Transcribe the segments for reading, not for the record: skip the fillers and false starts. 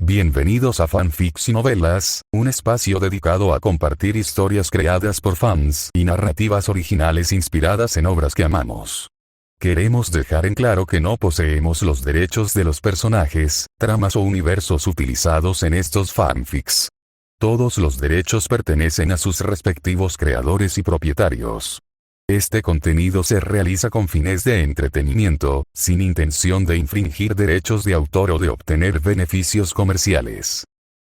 Bienvenidos a Fanfics y Novelas, un espacio dedicado a compartir historias creadas por fans y narrativas originales inspiradas en obras que amamos. Queremos dejar en claro que no poseemos los derechos de los personajes, tramas o universos utilizados en estos fanfics. Todos los derechos pertenecen a sus respectivos creadores y propietarios. Este contenido se realiza con fines de entretenimiento, sin intención de infringir derechos de autor o de obtener beneficios comerciales.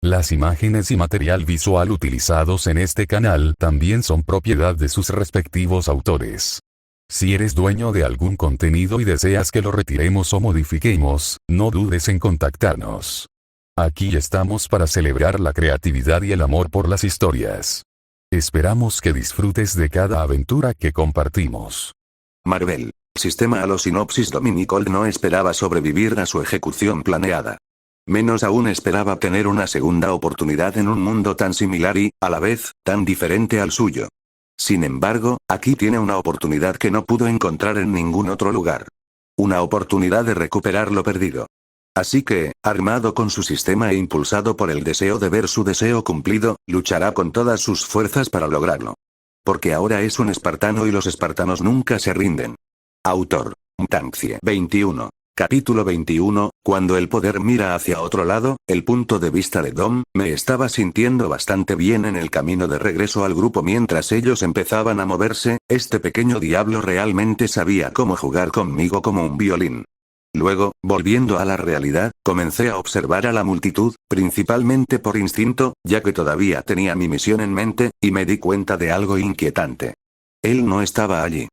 Las imágenes y material visual utilizados en este canal también son propiedad de sus respectivos autores. Si eres dueño de algún contenido y deseas que lo retiremos o modifiquemos, no dudes en contactarnos. Aquí estamos para celebrar la creatividad y el amor por las historias. Esperamos que disfrutes de cada aventura que compartimos. Marvel. Sistema a los sinopsis. Dominic Old no esperaba sobrevivir a su ejecución planeada. Menos aún esperaba tener una segunda oportunidad en un mundo tan similar y, a la vez, tan diferente al suyo. Sin embargo, aquí tiene una oportunidad que no pudo encontrar en ningún otro lugar. Una oportunidad de recuperar lo perdido. Así que, armado con su sistema e impulsado por el deseo de ver su deseo cumplido, luchará con todas sus fuerzas para lograrlo. Porque ahora es un espartano y los espartanos nunca se rinden. Autor. Mtanxie. 21. Capítulo 21, cuando el poder mira hacia otro lado, el punto de vista de Dom. Me estaba sintiendo bastante bien en el camino de regreso al grupo mientras ellos empezaban a moverse. Este pequeño diablo realmente sabía cómo jugar conmigo como un violín. Luego, volviendo a la realidad, comencé a observar a la multitud, principalmente por instinto, ya que todavía tenía mi misión en mente, y me di cuenta de algo inquietante. Él no estaba allí.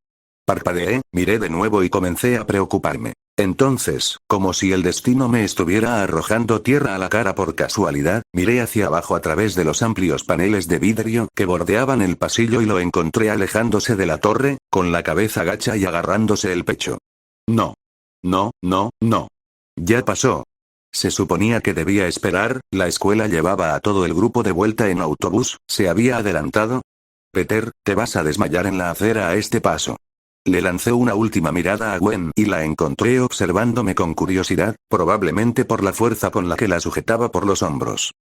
Parpadeé, miré de nuevo y comencé a preocuparme. Entonces, como si el destino me estuviera arrojando tierra a la cara por casualidad, miré hacia abajo a través de los amplios paneles de vidrio que bordeaban el pasillo y lo encontré alejándose de la torre, con la cabeza gacha y agarrándose el pecho. No. No. Ya pasó. Se suponía que debía esperar, la escuela llevaba a todo el grupo de vuelta en autobús, ¿se había adelantado? Peter, te vas a desmayar en la acera a este paso. Le lancé una última mirada a Gwen y la encontré observándome con curiosidad, probablemente por la fuerza con la que la sujetaba por los hombros.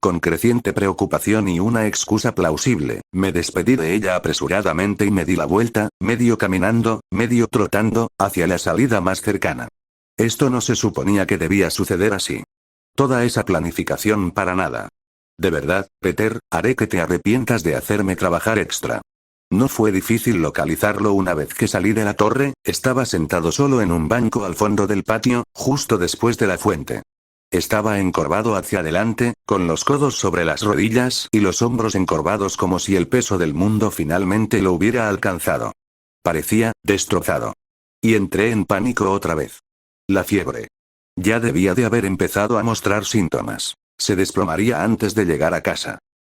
Con creciente preocupación y una excusa plausible, me despedí de ella apresuradamente y me di la vuelta, medio caminando, medio trotando, hacia la salida más cercana. Esto no se suponía que debía suceder así. Toda esa planificación para nada. De verdad, Peter, haré que te arrepientas de hacerme trabajar extra. No fue difícil localizarlo una vez que salí de la torre, estaba sentado solo en un banco al fondo del patio, justo después de la fuente. Estaba encorvado hacia adelante, con los codos sobre las rodillas y los hombros encorvados como si el peso del mundo finalmente lo hubiera alcanzado. Parecía destrozado. Y entré en pánico otra vez. La fiebre. Ya debía de haber empezado a mostrar síntomas. Se desplomaría antes de llegar a casa.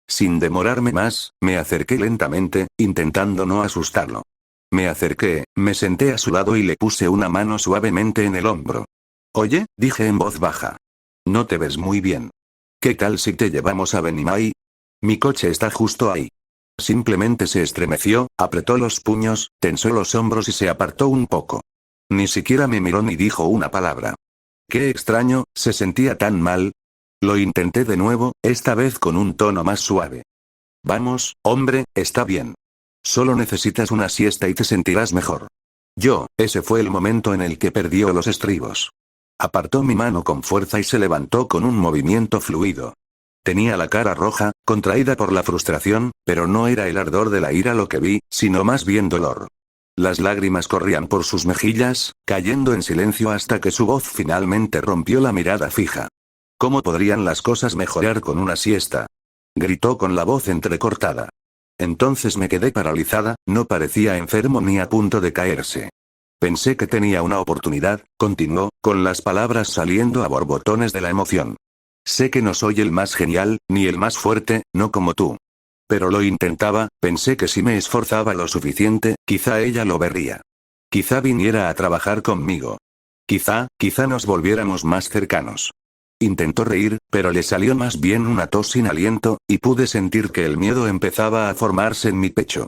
Sin demorarme más, me acerqué lentamente, intentando no asustarlo. Me acerqué, me senté a su lado y le puse una mano suavemente en el hombro. Oye, dije en voz baja. No te ves muy bien. ¿Qué tal si te llevamos a Benimai? Mi coche está justo ahí. Simplemente se estremeció, apretó los puños, tensó los hombros y se apartó un poco. Ni siquiera me miró ni dijo una palabra. Qué extraño, se sentía tan mal. Lo intenté de nuevo, esta vez con un tono más suave. Vamos, hombre, está bien. Solo necesitas una siesta y te sentirás mejor. Ese fue el momento en el que perdió los estribos. Apartó mi mano con fuerza y se levantó con un movimiento fluido. Tenía la cara roja, contraída por la frustración, pero no era el ardor de la ira lo que vi, sino más bien dolor. Las lágrimas corrían por sus mejillas, cayendo en silencio hasta que su voz finalmente rompió la mirada fija. ¿Cómo podrían las cosas mejorar con una siesta? Gritó con la voz entrecortada. Entonces me quedé paralizada, no parecía enfermo ni a punto de caerse. Pensé que tenía una oportunidad, continuó, con las palabras saliendo a borbotones de la emoción. Sé que no soy el más genial, ni el más fuerte, no como tú. Pero lo intentaba, pensé que si me esforzaba lo suficiente, quizá ella lo vería. Quizá viniera a trabajar conmigo. Quizá nos volviéramos más cercanos. Intentó reír, pero le salió más bien una tos sin aliento, y pude sentir que el miedo empezaba a formarse en mi pecho.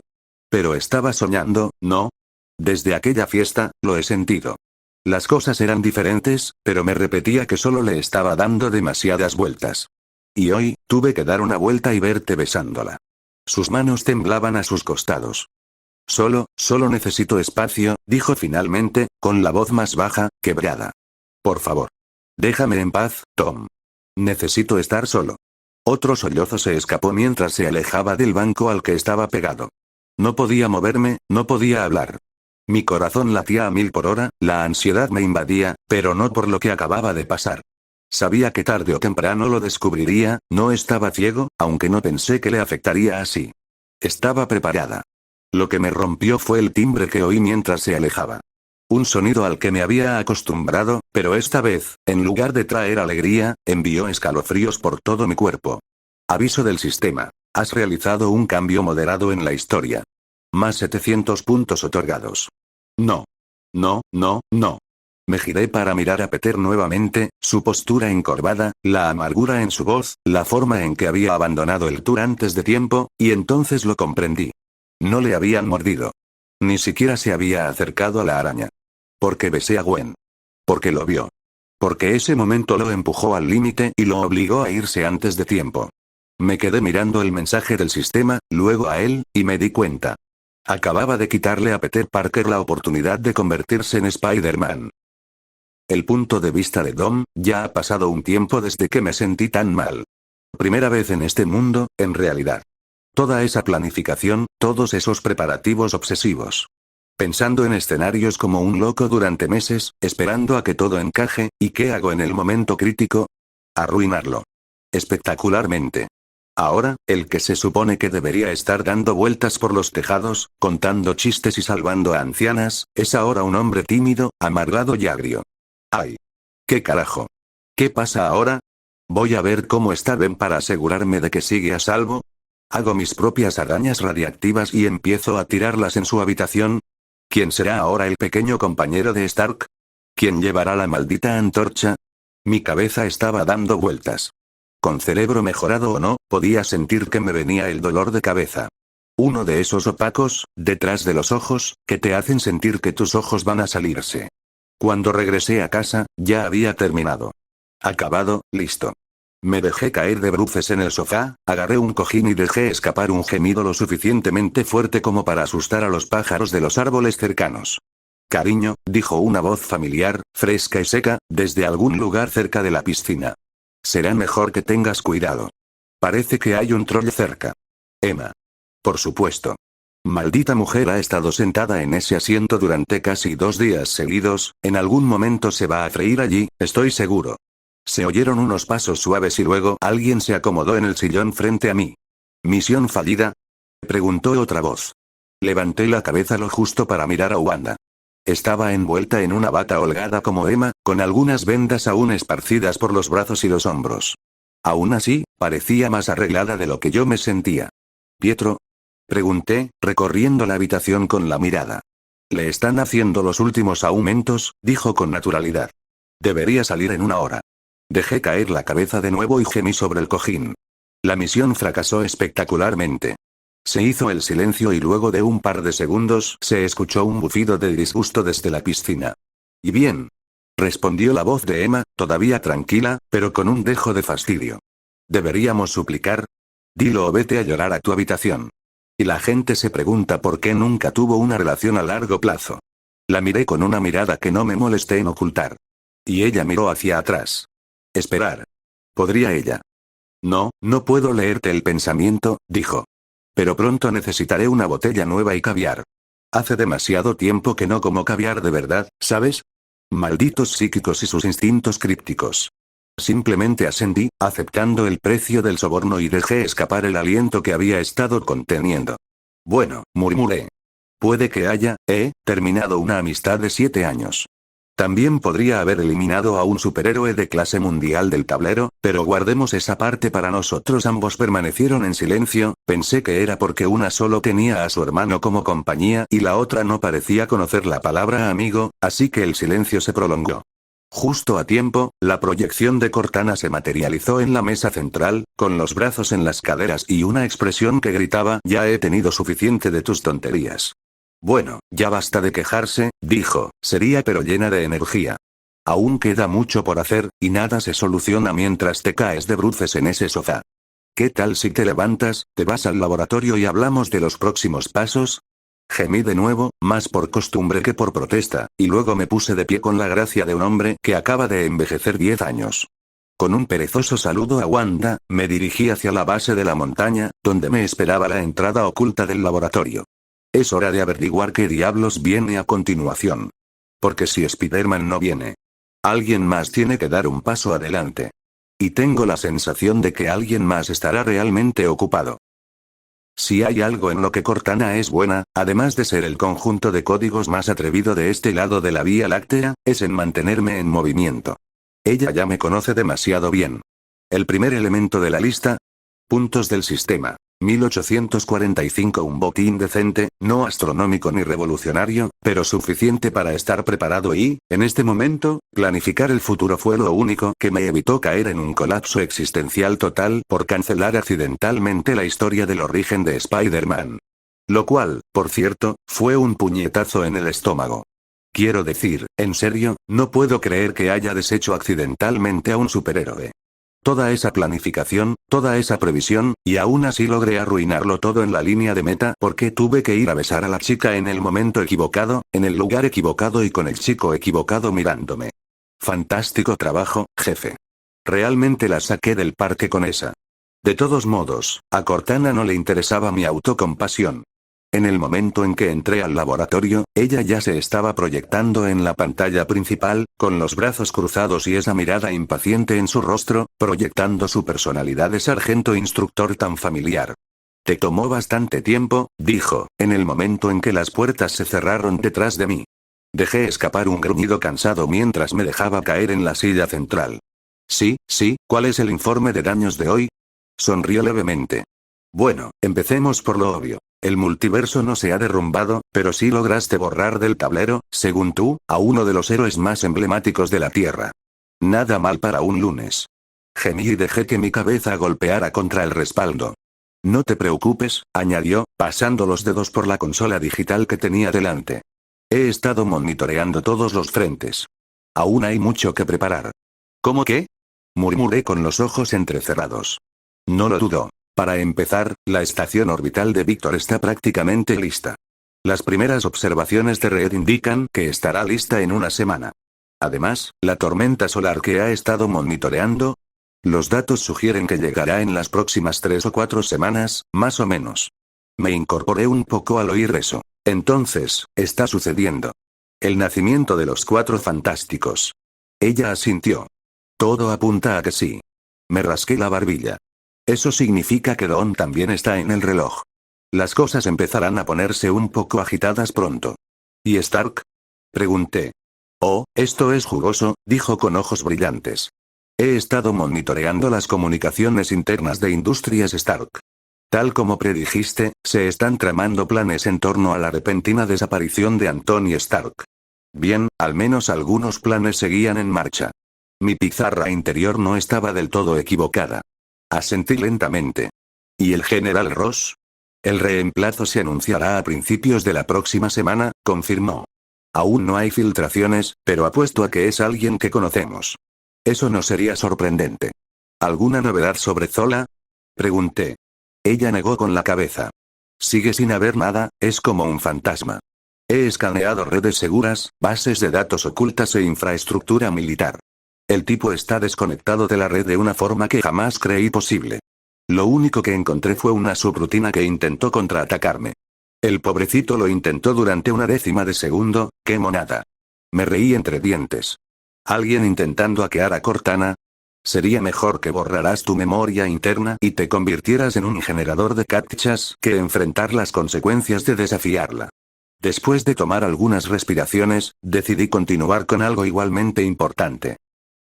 Pero estaba soñando, ¿no? Desde aquella fiesta, lo he sentido. Las cosas eran diferentes, pero me repetía que solo le estaba dando demasiadas vueltas. Y hoy, tuve que dar una vuelta y verte besándola. Sus manos temblaban a sus costados. Solo necesito espacio, dijo finalmente, con la voz más baja, quebrada. Por favor. Déjame en paz, Tom. Necesito estar solo. Otro sollozo se escapó mientras se alejaba del banco al que estaba pegado. No podía moverme, no podía hablar. Mi corazón latía a 1000 por hora, la ansiedad me invadía, pero no por lo que acababa de pasar. Sabía que tarde o temprano lo descubriría, no estaba ciego, aunque no pensé que le afectaría así. Estaba preparada. Lo que me rompió fue el timbre que oí mientras se alejaba. Un sonido al que me había acostumbrado, pero esta vez, en lugar de traer alegría, envió escalofríos por todo mi cuerpo. Aviso del sistema. Has realizado un cambio moderado en la historia. Más 700 puntos otorgados. No. No, no, no. Me giré para mirar a Peter nuevamente, su postura encorvada, la amargura en su voz, la forma en que había abandonado el tour antes de tiempo, y entonces lo comprendí. No le habían mordido. Ni siquiera se había acercado a la araña. Porque besé a Gwen. Porque lo vio. Porque ese momento lo empujó al límite y lo obligó a irse antes de tiempo. Me quedé mirando el mensaje del sistema, luego a él, y me di cuenta. Acababa de quitarle a Peter Parker la oportunidad de convertirse en Spider-Man. El punto de vista de Dom, ya ha pasado un tiempo desde que me sentí tan mal. Primera vez en este mundo, en realidad. Toda esa planificación, todos esos preparativos obsesivos. Pensando en escenarios como un loco durante meses, esperando a que todo encaje, ¿y qué hago en el momento crítico? Arruinarlo. Espectacularmente. Ahora, el que se supone que debería estar dando vueltas por los tejados, contando chistes y salvando a ancianas, es ahora un hombre tímido, amargado y agrio. ¡Ay! ¿Qué carajo? ¿Qué pasa ahora? ¿Voy a ver cómo está Ben para asegurarme de que sigue a salvo? ¿Hago mis propias arañas radiactivas y empiezo a tirarlas en su habitación? ¿Quién será ahora el pequeño compañero de Stark? ¿Quién llevará la maldita antorcha? Mi cabeza estaba dando vueltas. Con cerebro mejorado o no, podía sentir que me venía el dolor de cabeza. Uno de esos opacos, detrás de los ojos, que te hacen sentir que tus ojos van a salirse. Cuando regresé a casa, ya había terminado. Acabado, listo. Me dejé caer de bruces en el sofá, agarré un cojín y dejé escapar un gemido lo suficientemente fuerte como para asustar a los pájaros de los árboles cercanos. Cariño, dijo una voz familiar, fresca y seca, desde algún lugar cerca de la piscina. Será mejor que tengas cuidado. Parece que hay un troll cerca. Emma. Por supuesto. Maldita mujer ha estado sentada en ese asiento durante casi 2 días seguidos, en algún momento se va a freír allí, estoy seguro. Se oyeron unos pasos suaves y luego alguien se acomodó en el sillón frente a mí. ¿Misión fallida? Preguntó otra voz. Levanté la cabeza lo justo para mirar a Wanda. Estaba envuelta en una bata holgada como Emma, con algunas vendas aún esparcidas por los brazos y los hombros. Aún así, parecía más arreglada de lo que yo me sentía. ¿Pietro? Pregunté, recorriendo la habitación con la mirada. Le están haciendo los últimos aumentos, dijo con naturalidad. Debería salir en 1 hora. Dejé caer la cabeza de nuevo y gemí sobre el cojín. La misión fracasó espectacularmente. Se hizo el silencio y luego de un par de segundos se escuchó un bufido de disgusto desde la piscina. ¿Y bien? Respondió la voz de Emma, todavía tranquila, pero con un dejo de fastidio. ¿Deberíamos suplicar? Dilo o vete a llorar a tu habitación. Y la gente se pregunta por qué nunca tuvo una relación a largo plazo. La miré con una mirada que no me molesté en ocultar. Y ella miró hacia atrás. Esperar. ¿Podría ella? No, no puedo leerte el pensamiento, dijo. Pero pronto necesitaré una botella nueva y caviar. Hace demasiado tiempo que no como caviar de verdad, ¿sabes? Malditos psíquicos y sus instintos crípticos. Simplemente ascendí, aceptando el precio del soborno y dejé escapar el aliento que había estado conteniendo. Bueno, murmuré. Puede que haya, terminado una amistad de 7 años. También podría haber eliminado a un superhéroe de clase mundial del tablero, pero guardemos esa parte para nosotros. Ambos permanecieron en silencio, pensé que era porque una solo tenía a su hermano como compañía y la otra no parecía conocer la palabra amigo, así que el silencio se prolongó. Justo a tiempo, la proyección de Cortana se materializó en la mesa central, con los brazos en las caderas y una expresión que gritaba: ya he tenido suficiente de tus tonterías. Bueno, ya basta de quejarse, dijo, seria pero llena de energía. Aún queda mucho por hacer, y nada se soluciona mientras te caes de bruces en ese sofá. ¿Qué tal si te levantas, te vas al laboratorio y hablamos de los próximos pasos? Gemí de nuevo, más por costumbre que por protesta, y luego me puse de pie con la gracia de un hombre que acaba de envejecer 10 años. Con un perezoso saludo a Wanda, me dirigí hacia la base de la montaña, donde me esperaba la entrada oculta del laboratorio. Es hora de averiguar qué diablos viene a continuación. Porque si Spider-Man no viene, alguien más tiene que dar un paso adelante. Y tengo la sensación de que alguien más estará realmente ocupado. Si hay algo en lo que Cortana es buena, además de ser el conjunto de códigos más atrevido de este lado de la Vía Láctea, es en mantenerme en movimiento. Ella ya me conoce demasiado bien. El primer elemento de la lista. Puntos del sistema. 1845. Un botín decente, no astronómico ni revolucionario, pero suficiente para estar preparado y, en este momento, planificar el futuro fue lo único que me evitó caer en un colapso existencial total por cancelar accidentalmente la historia del origen de Spider-Man. Lo cual, por cierto, fue un puñetazo en el estómago. Quiero decir, en serio, no puedo creer que haya deshecho accidentalmente a un superhéroe. Toda esa planificación, toda esa previsión, y aún así logré arruinarlo todo en la línea de meta porque tuve que ir a besar a la chica en el momento equivocado, en el lugar equivocado y con el chico equivocado mirándome. Fantástico trabajo, jefe. Realmente la saqué del parque con esa. De todos modos, a Cortana no le interesaba mi autocompasión. En el momento en que entré al laboratorio, ella ya se estaba proyectando en la pantalla principal, con los brazos cruzados y esa mirada impaciente en su rostro, proyectando su personalidad de sargento instructor tan familiar. Te tomó bastante tiempo, dijo, en el momento en que las puertas se cerraron detrás de mí. Dejé escapar un gruñido cansado mientras me dejaba caer en la silla central. Sí, ¿cuál es el informe de daños de hoy? Sonrió levemente. Bueno, empecemos por lo obvio. El multiverso no se ha derrumbado, pero sí lograste borrar del tablero, según tú, a uno de los héroes más emblemáticos de la Tierra. Nada mal para un lunes. Gemí y dejé que mi cabeza golpeara contra el respaldo. No te preocupes, añadió, pasando los dedos por la consola digital que tenía delante. He estado monitoreando todos los frentes. Aún hay mucho que preparar. ¿Cómo qué? Murmuré con los ojos entrecerrados. No lo dudo. Para empezar, la estación orbital de Víctor está prácticamente lista. Las primeras observaciones de red indican que estará lista en una semana. Además, la tormenta solar que ha estado monitoreando, los datos sugieren que llegará en las próximas 3 o 4 semanas, más o menos. Me incorporé un poco al oír eso. Entonces, está sucediendo. El nacimiento de los 4 fantásticos. Ella asintió. Todo apunta a que sí. Me rasqué la barbilla. Eso significa que Dawn también está en el reloj. Las cosas empezarán a ponerse un poco agitadas pronto. ¿Y Stark? Pregunté. Oh, esto es jugoso, dijo con ojos brillantes. He estado monitoreando las comunicaciones internas de Industrias Stark. Tal como predijiste, se están tramando planes en torno a la repentina desaparición de Anthony Stark. Bien, al menos algunos planes seguían en marcha. Mi pizarra interior no estaba del todo equivocada. Asentí lentamente. ¿Y el general Ross? El reemplazo se anunciará a principios de la próxima semana, confirmó. Aún no hay filtraciones, pero apuesto a que es alguien que conocemos. Eso no sería sorprendente. ¿Alguna novedad sobre Zola? Pregunté. Ella negó con la cabeza. Sigue sin haber nada, es como un fantasma. He escaneado redes seguras, bases de datos ocultas e infraestructura militar. El tipo está desconectado de la red de una forma que jamás creí posible. Lo único que encontré fue una subrutina que intentó contraatacarme. El pobrecito lo intentó durante una décima de segundo, ¡qué monada! Me reí entre dientes. ¿Alguien intentando hackear a Cortana? Sería mejor que borraras tu memoria interna y te convirtieras en un generador de captchas que enfrentar las consecuencias de desafiarla. Después de tomar algunas respiraciones, decidí continuar con algo igualmente importante.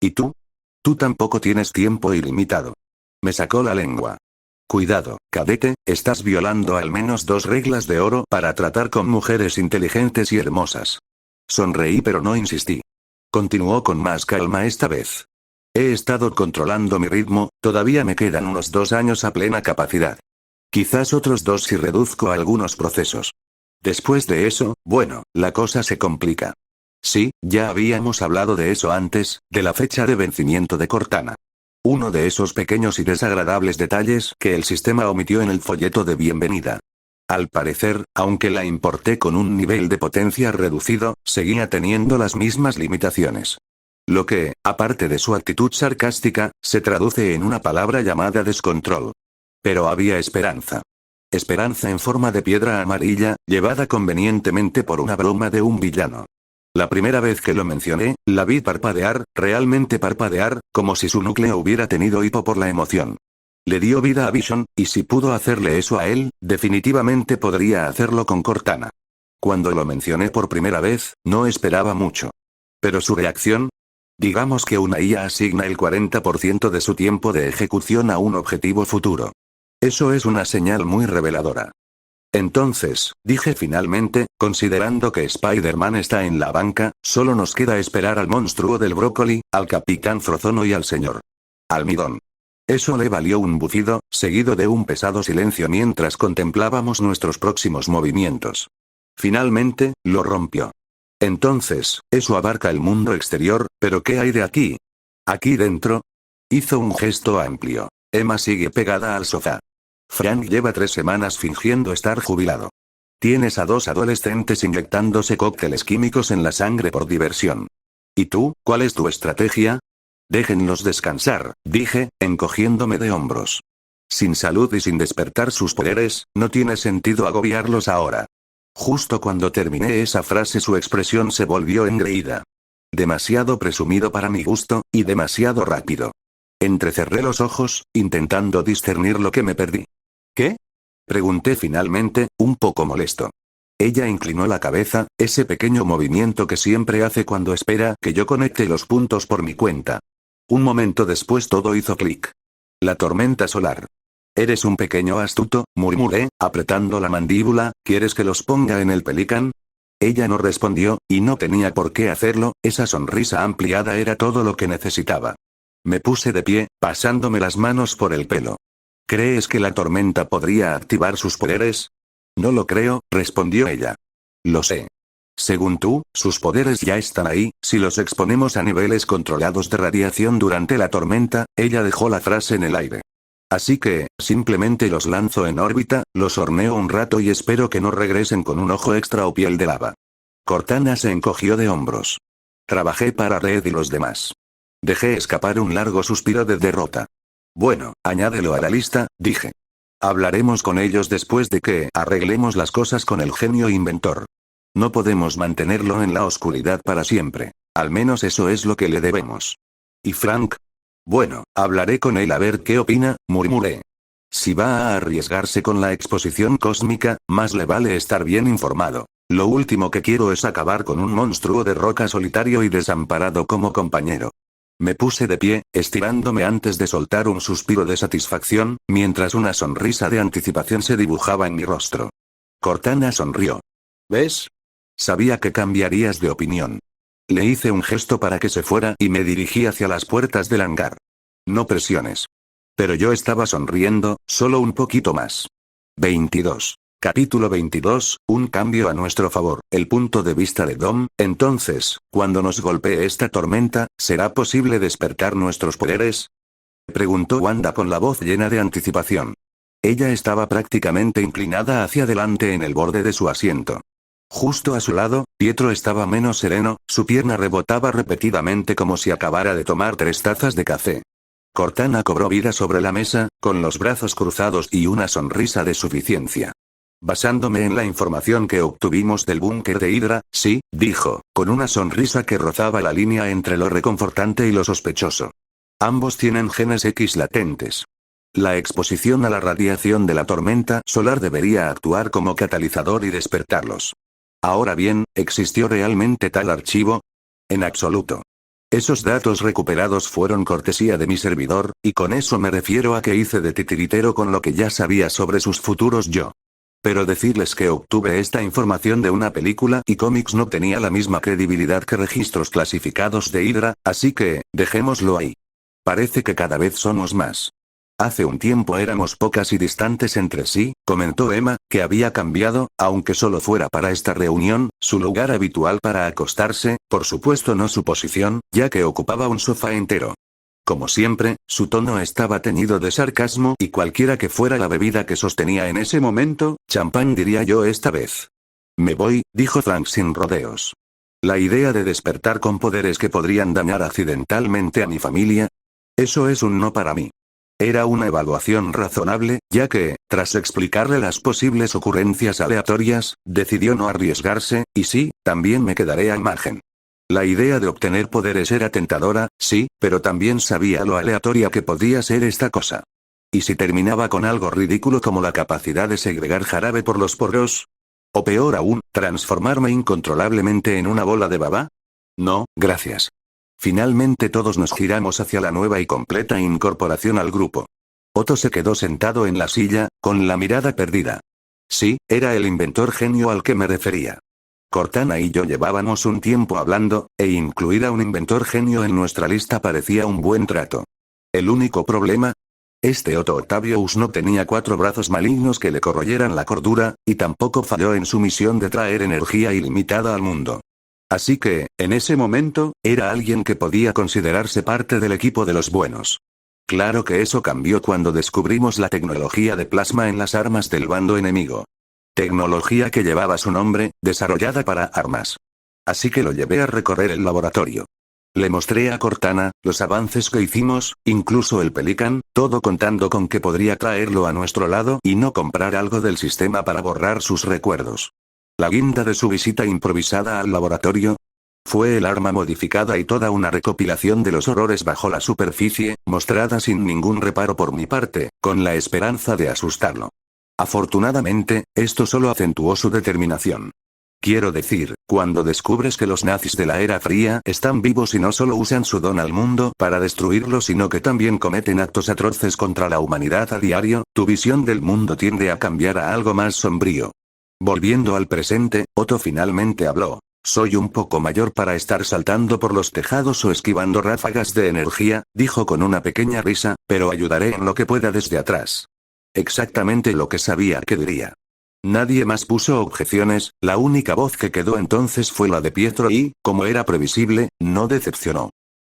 ¿Y tú? Tú tampoco tienes tiempo ilimitado. Me sacó la lengua. Cuidado, cadete, estás violando al menos 2 reglas de oro para tratar con mujeres inteligentes y hermosas. Sonreí pero no insistí. Continuó con más calma esta vez. He estado controlando mi ritmo, todavía me quedan unos 2 años a plena capacidad. Quizás otros 2 si reduzco algunos procesos. Después de eso, bueno, la cosa se complica. Sí, ya habíamos hablado de eso antes, de la fecha de vencimiento de Cortana. Uno de esos pequeños y desagradables detalles que el sistema omitió en el folleto de bienvenida. Al parecer, aunque la importé con un nivel de potencia reducido, seguía teniendo las mismas limitaciones. Lo que, aparte de su actitud sarcástica, se traduce en una palabra llamada descontrol. Pero había esperanza. Esperanza en forma de piedra amarilla, llevada convenientemente por una broma de un villano. La primera vez que lo mencioné, la vi parpadear, realmente parpadear, como si su núcleo hubiera tenido hipo por la emoción. Le dio vida a Vision, y si pudo hacerle eso a él, definitivamente podría hacerlo con Cortana. Cuando lo mencioné por primera vez, no esperaba mucho. Pero su reacción... Digamos que una IA asigna el 40% de su tiempo de ejecución a un objetivo futuro. Eso es una señal muy reveladora. Entonces, dije finalmente, considerando que Spider-Man está en la banca, solo nos queda esperar al monstruo del brócoli, al Capitán Frozono y al señor Almidón. Eso le valió un bufido, seguido de un pesado silencio mientras contemplábamos nuestros próximos movimientos. Finalmente, lo rompió. Entonces, eso abarca el mundo exterior, pero ¿qué hay de aquí? ¿Aquí dentro? Hizo un gesto amplio. Emma sigue pegada al sofá. Frank lleva 3 semanas fingiendo estar jubilado. Tienes a 2 adolescentes inyectándose cócteles químicos en la sangre por diversión. ¿Y tú, cuál es tu estrategia? Déjenlos descansar, dije, encogiéndome de hombros. Sin salud y sin despertar sus poderes, no tiene sentido agobiarlos ahora. Justo cuando terminé esa frase su expresión se volvió engreída. Demasiado presumido para mi gusto, y demasiado rápido. Entrecerré los ojos, intentando discernir lo que me perdí. ¿Qué? Pregunté finalmente, un poco molesto. Ella inclinó la cabeza, ese pequeño movimiento que siempre hace cuando espera que yo conecte los puntos por mi cuenta. Un momento después todo hizo clic. La tormenta solar. Eres un pequeño astuto, murmuré, apretando la mandíbula, ¿quieres que los ponga en el Pelican? Ella no respondió, y no tenía por qué hacerlo, esa sonrisa ampliada era todo lo que necesitaba. Me puse de pie, pasándome las manos por el pelo. ¿Crees que la tormenta podría activar sus poderes? No lo creo, respondió ella. Lo sé. Según tú, sus poderes ya están ahí, si los exponemos a niveles controlados de radiación durante la tormenta, ella dejó la frase en el aire. Así que, simplemente los lanzo en órbita, los horneo un rato y espero que no regresen con un ojo extra o piel de lava. Cortana se encogió de hombros. Trabajé para Red y los demás. Dejé escapar un largo suspiro de derrota. Bueno, añádelo a la lista, dije. Hablaremos con ellos después de que arreglemos las cosas con el genio inventor. No podemos mantenerlo en la oscuridad para siempre. Al menos eso es lo que le debemos. ¿Y Frank? Bueno, hablaré con él a ver qué opina, murmuré. Si va a arriesgarse con la exposición cósmica, más le vale estar bien informado. Lo último que quiero es acabar con un monstruo de roca solitario y desamparado como compañero. Me puse de pie, estirándome antes de soltar un suspiro de satisfacción, mientras una sonrisa de anticipación se dibujaba en mi rostro. Cortana sonrió. ¿Ves? Sabía que cambiarías de opinión. Le hice un gesto para que se fuera y me dirigí hacia las puertas del hangar. No presiones. Pero yo estaba sonriendo, solo un poquito más. 22. Capítulo 22, un cambio a nuestro favor. El punto de vista de Dom. Entonces, cuando nos golpee esta tormenta, ¿será posible despertar nuestros poderes? Preguntó Wanda con la voz llena de anticipación. Ella estaba prácticamente inclinada hacia adelante en el borde de su asiento. Justo a su lado, Pietro estaba menos sereno, su pierna rebotaba repetidamente como si acabara de tomar 3 tazas de café. Cortana cobró vida sobre la mesa, con los brazos cruzados y una sonrisa de suficiencia. Basándome en la información que obtuvimos del búnker de Hydra, sí, dijo, con una sonrisa que rozaba la línea entre lo reconfortante y lo sospechoso. Ambos tienen genes X latentes. La exposición a la radiación de la tormenta solar debería actuar como catalizador y despertarlos. Ahora bien, ¿existió realmente tal archivo? En absoluto. Esos datos recuperados fueron cortesía de mi servidor, y con eso me refiero a que hice de titiritero con lo que ya sabía sobre sus futuros yo. Pero decirles que obtuve esta información de una película y cómics no tenía la misma credibilidad que registros clasificados de Hydra, así que, dejémoslo ahí. Parece que cada vez somos más. Hace un tiempo éramos pocas y distantes entre sí, comentó Emma, que había cambiado, aunque solo fuera para esta reunión, su lugar habitual para acostarse, por supuesto no su posición, ya que ocupaba un sofá entero. Como siempre, su tono estaba teñido de sarcasmo y cualquiera que fuera la bebida que sostenía en ese momento, champán diría yo esta vez. Me voy, dijo Frank sin rodeos. La idea de despertar con poderes que podrían dañar accidentalmente a mi familia. Eso es un no para mí. Era una evaluación razonable, ya que, tras explicarle las posibles ocurrencias aleatorias, decidió no arriesgarse, y sí, también me quedaré al margen. La idea de obtener poderes era tentadora, sí, pero también sabía lo aleatoria que podía ser esta cosa. ¿Y si terminaba con algo ridículo como la capacidad de segregar jarabe por los poros? O peor aún, ¿transformarme incontrolablemente en una bola de baba? No, gracias. Finalmente todos nos giramos hacia la nueva y completa incorporación al grupo. Otto se quedó sentado en la silla, con la mirada perdida. Sí, era el inventor genio al que me refería. Cortana y yo llevábamos un tiempo hablando, e incluir a un inventor genio en nuestra lista parecía un buen trato. El único problema, este Otto Octavius no tenía 4 brazos malignos que le corroyeran la cordura, y tampoco falló en su misión de traer energía ilimitada al mundo. Así que, en ese momento, era alguien que podía considerarse parte del equipo de los buenos. Claro que eso cambió cuando descubrimos la tecnología de plasma en las armas del bando enemigo. Tecnología que llevaba su nombre, desarrollada para armas. Así que lo llevé a recorrer el laboratorio. Le mostré a Cortana, los avances que hicimos, incluso el Pelican, todo contando con que podría traerlo a nuestro lado y no comprar algo del sistema para borrar sus recuerdos. La guinda de su visita improvisada al laboratorio fue el arma modificada y toda una recopilación de los horrores bajo la superficie, mostrada sin ningún reparo por mi parte, con la esperanza de asustarlo. Afortunadamente, esto solo acentuó su determinación. Quiero decir, cuando descubres que los nazis de la Era Fría están vivos y no solo usan su don al mundo para destruirlo sino que también cometen actos atroces contra la humanidad a diario, tu visión del mundo tiende a cambiar a algo más sombrío. Volviendo al presente, Otto finalmente habló. Soy un poco mayor para estar saltando por los tejados o esquivando ráfagas de energía, dijo con una pequeña risa, pero ayudaré en lo que pueda desde atrás. Exactamente lo que sabía que diría. Nadie más puso objeciones, la única voz que quedó entonces fue la de Pietro y, como era previsible, no decepcionó.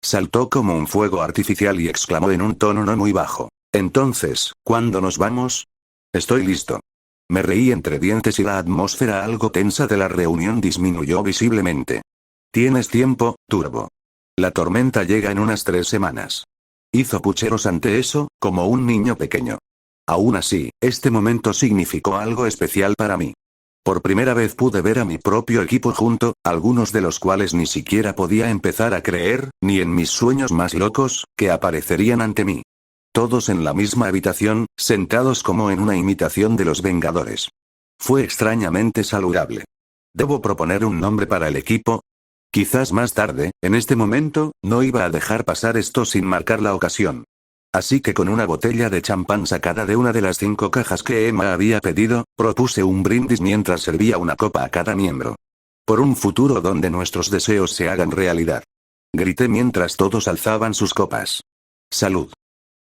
Saltó como un fuego artificial y exclamó en un tono no muy bajo. Entonces, ¿cuándo nos vamos? Estoy listo. Me reí entre dientes y la atmósfera algo tensa de la reunión disminuyó visiblemente. ¿Tienes tiempo, Turbo? La tormenta llega en unas 3 semanas. Hizo pucheros ante eso, como un niño pequeño. Aún así, este momento significó algo especial para mí. Por primera vez pude ver a mi propio equipo junto, algunos de los cuales ni siquiera podía empezar a creer, ni en mis sueños más locos, que aparecerían ante mí. Todos en la misma habitación, sentados como en una imitación de los Vengadores. Fue extrañamente saludable. ¿Debo proponer un nombre para el equipo? Quizás más tarde, en este momento, no iba a dejar pasar esto sin marcar la ocasión. Así que con una botella de champán sacada de una de las 5 cajas que Emma había pedido, propuse un brindis mientras servía una copa a cada miembro. Por un futuro donde nuestros deseos se hagan realidad. Grité mientras todos alzaban sus copas. Salud.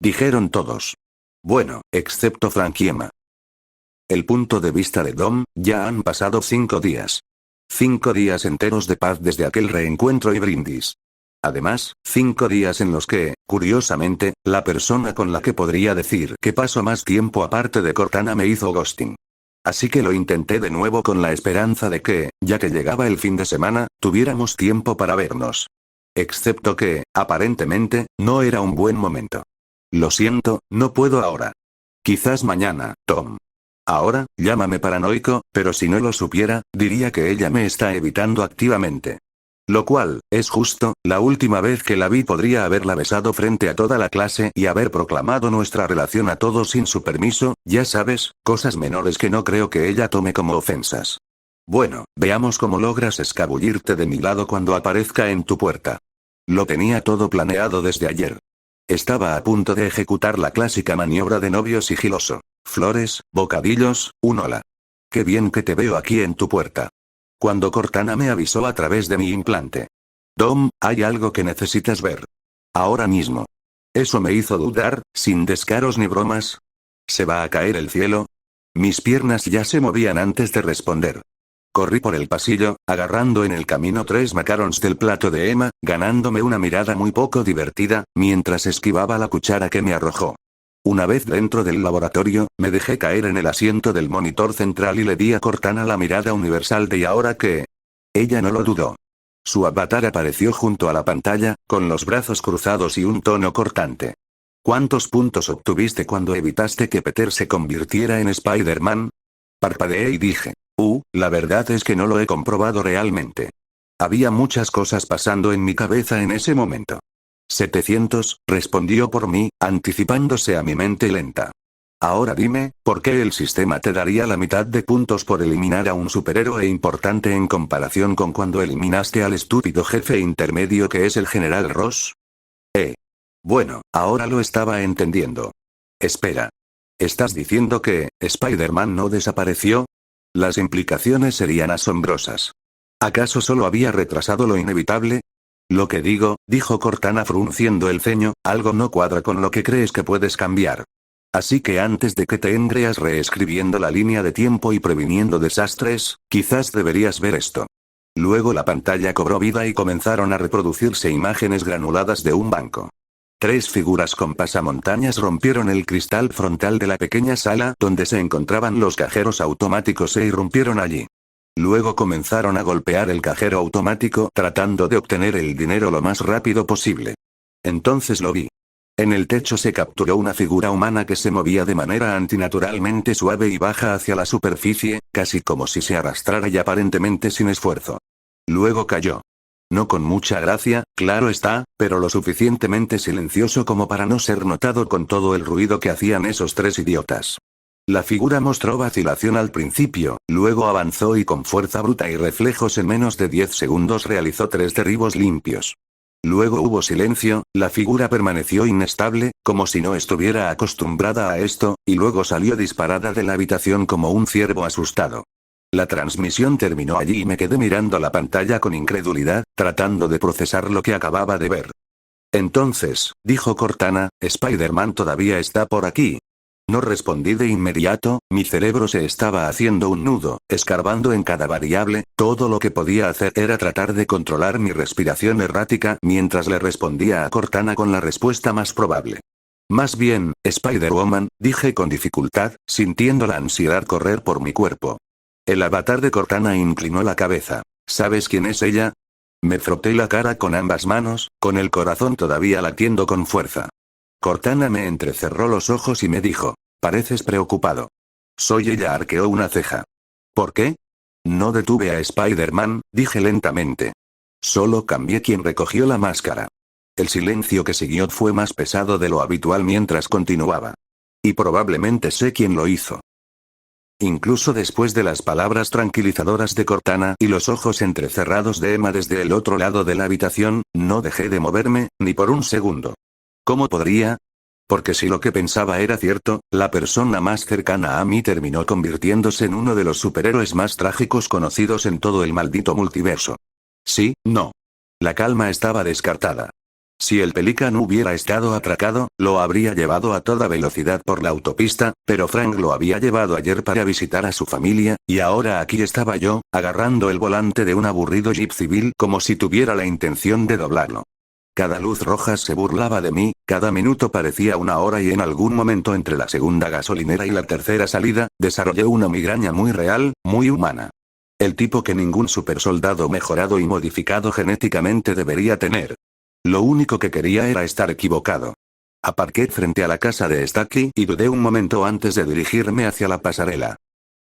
Dijeron todos. Bueno, excepto Frank y Emma. El punto de vista de Dom, ya han pasado 5 días. 5 días enteros de paz desde aquel reencuentro y brindis. Además, 5 días en los que, curiosamente, la persona con la que podría decir que paso más tiempo aparte de Cortana me hizo ghosting. Así que lo intenté de nuevo con la esperanza de que, ya que llegaba el fin de semana, tuviéramos tiempo para vernos. Excepto que, aparentemente, no era un buen momento. Lo siento, no puedo ahora. Quizás mañana, Tom. Ahora, llámame paranoico, pero si no lo supiera, diría que ella me está evitando activamente. Lo cual, es justo, la última vez que la vi podría haberla besado frente a toda la clase y haber proclamado nuestra relación a todos sin su permiso, ya sabes, cosas menores que no creo que ella tome como ofensas. Bueno, veamos cómo logras escabullirte de mi lado cuando aparezca en tu puerta. Lo tenía todo planeado desde ayer. Estaba a punto de ejecutar la clásica maniobra de novio sigiloso. Flores, bocadillos, un hola. Qué bien que te veo aquí en tu puerta. Cuando Cortana me avisó a través de mi implante. Dom, hay algo que necesitas ver. Ahora mismo. Eso me hizo dudar, sin descaros ni bromas. ¿Se va a caer el cielo? Mis piernas ya se movían antes de responder. Corrí por el pasillo, agarrando en el camino 3 macarons del plato de Emma, ganándome una mirada muy poco divertida, mientras esquivaba la cuchara que me arrojó. Una vez dentro del laboratorio, me dejé caer en el asiento del monitor central y le di a Cortana la mirada universal de ¿y ahora qué? Ella no lo dudó. Su avatar apareció junto a la pantalla, con los brazos cruzados y un tono cortante. ¿Cuántos puntos obtuviste cuando evitaste que Peter se convirtiera en Spider-Man? Parpadeé y dije, la verdad es que no lo he comprobado realmente. Había muchas cosas pasando en mi cabeza en ese momento. 700, respondió por mí, anticipándose a mi mente lenta. Ahora dime, ¿por qué el sistema te daría la mitad de puntos por eliminar a un superhéroe importante en comparación con cuando eliminaste al estúpido jefe intermedio que es el General Ross? Bueno, ahora lo estaba entendiendo. Espera. ¿Estás diciendo que Spider-Man no desapareció? Las implicaciones serían asombrosas. ¿Acaso solo había retrasado lo inevitable? Lo que digo, dijo Cortana frunciendo el ceño, algo no cuadra con lo que crees que puedes cambiar. Así que antes de que te engreas reescribiendo la línea de tiempo y previniendo desastres, quizás deberías ver esto. Luego la pantalla cobró vida y comenzaron a reproducirse imágenes granuladas de un banco. 3 figuras con pasamontañas rompieron el cristal frontal de la pequeña sala donde se encontraban los cajeros automáticos e irrumpieron allí. Luego comenzaron a golpear el cajero automático tratando de obtener el dinero lo más rápido posible. Entonces lo vi. En el techo se capturó una figura humana que se movía de manera antinaturalmente suave y baja hacia la superficie, casi como si se arrastrara y aparentemente sin esfuerzo. Luego cayó. No con mucha gracia, claro está, pero lo suficientemente silencioso como para no ser notado con todo el ruido que hacían esos 3 idiotas. La figura mostró vacilación al principio, luego avanzó y con fuerza bruta y reflejos en menos de 10 segundos realizó 3 derribos limpios. Luego hubo silencio, la figura permaneció inestable, como si no estuviera acostumbrada a esto, y luego salió disparada de la habitación como un ciervo asustado. La transmisión terminó allí y me quedé mirando la pantalla con incredulidad, tratando de procesar lo que acababa de ver. Entonces, dijo Cortana, Spider-Man todavía está por aquí. No respondí de inmediato, mi cerebro se estaba haciendo un nudo, escarbando en cada variable, todo lo que podía hacer era tratar de controlar mi respiración errática mientras le respondía a Cortana con la respuesta más probable. Más bien, Spider-Woman, dije con dificultad, sintiendo la ansiedad correr por mi cuerpo. El avatar de Cortana inclinó la cabeza. ¿Sabes quién es ella? Me froté la cara con ambas manos, con el corazón todavía latiendo con fuerza. Cortana me entrecerró los ojos y me dijo, pareces preocupado. Soy ella, arqueó una ceja. ¿Por qué? No detuve a Spider-Man, dije lentamente. Solo cambié quien recogió la máscara. El silencio que siguió fue más pesado de lo habitual mientras continuaba. Y probablemente sé quién lo hizo. Incluso después de las palabras tranquilizadoras de Cortana y los ojos entrecerrados de Emma desde el otro lado de la habitación, no dejé de moverme, ni por un segundo. ¿Cómo podría? Porque si lo que pensaba era cierto, la persona más cercana a mí terminó convirtiéndose en uno de los superhéroes más trágicos conocidos en todo el maldito multiverso. Sí, no. La calma estaba descartada. Si el Pelican hubiera estado atracado, lo habría llevado a toda velocidad por la autopista, pero Frank lo había llevado ayer para visitar a su familia, y ahora aquí estaba yo, agarrando el volante de un aburrido jeep civil como si tuviera la intención de doblarlo. Cada luz roja se burlaba de mí, cada minuto parecía una hora y en algún momento entre la segunda gasolinera y la tercera salida, desarrollé una migraña muy real, muy humana. El tipo que ningún supersoldado mejorado y modificado genéticamente debería tener. Lo único que quería era estar equivocado. Aparqué frente a la casa de Stacy y dudé un momento antes de dirigirme hacia la pasarela.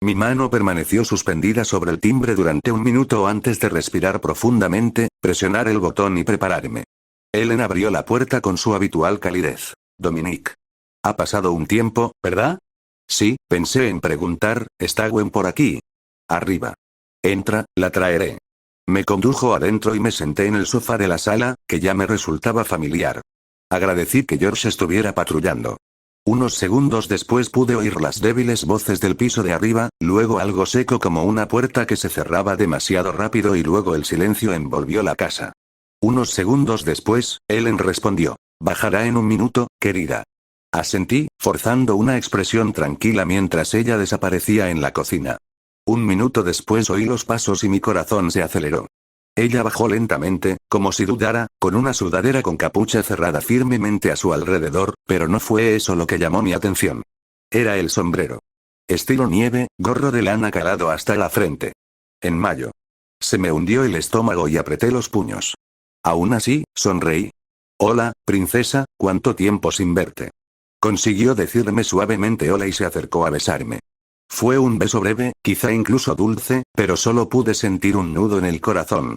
Mi mano permaneció suspendida sobre el timbre durante un minuto antes de respirar profundamente, presionar el botón y prepararme. Ellen abrió la puerta con su habitual calidez. Dominic. Ha pasado un tiempo, ¿verdad? Sí, pensé en preguntar, ¿está Gwen por aquí? Arriba. Entra, la traeré. Me condujo adentro y me senté en el sofá de la sala, que ya me resultaba familiar. Agradecí que George estuviera patrullando. Unos segundos después pude oír las débiles voces del piso de arriba, luego algo seco como una puerta que se cerraba demasiado rápido y luego el silencio envolvió la casa. Unos segundos después, Ellen respondió. Bajará en un minuto, querida. Asentí, forzando una expresión tranquila mientras ella desaparecía en la cocina. Un minuto después oí los pasos y mi corazón se aceleró. Ella bajó lentamente, como si dudara, con una sudadera con capucha cerrada firmemente a su alrededor, pero no fue eso lo que llamó mi atención. Era el sombrero. Estilo nieve, gorro de lana calado hasta la frente. En mayo. Se me hundió el estómago y apreté los puños. Aún así, sonreí. Hola, princesa, ¿cuánto tiempo sin verte? Consiguió decirme suavemente hola y se acercó a besarme. Fue un beso breve, quizá incluso dulce, pero solo pude sentir un nudo en el corazón.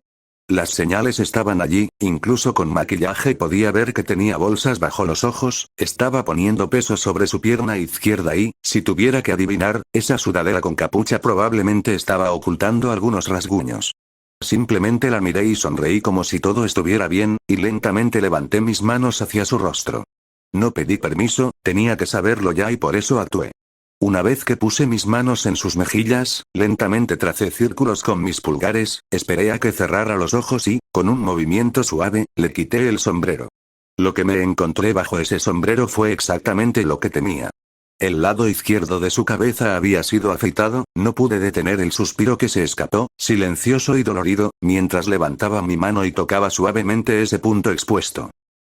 Las señales estaban allí, incluso con maquillaje podía ver que tenía bolsas bajo los ojos, estaba poniendo peso sobre su pierna izquierda y, si tuviera que adivinar, esa sudadera con capucha probablemente estaba ocultando algunos rasguños. Simplemente la miré y sonreí como si todo estuviera bien, y lentamente levanté mis manos hacia su rostro. No pedí permiso, tenía que saberlo ya y por eso actué. Una vez que puse mis manos en sus mejillas, lentamente tracé círculos con mis pulgares, esperé a que cerrara los ojos y, con un movimiento suave, le quité el sombrero. Lo que me encontré bajo ese sombrero fue exactamente lo que temía. El lado izquierdo de su cabeza había sido afeitado, no pude detener el suspiro que se escapó, silencioso y dolorido, mientras levantaba mi mano y tocaba suavemente ese punto expuesto.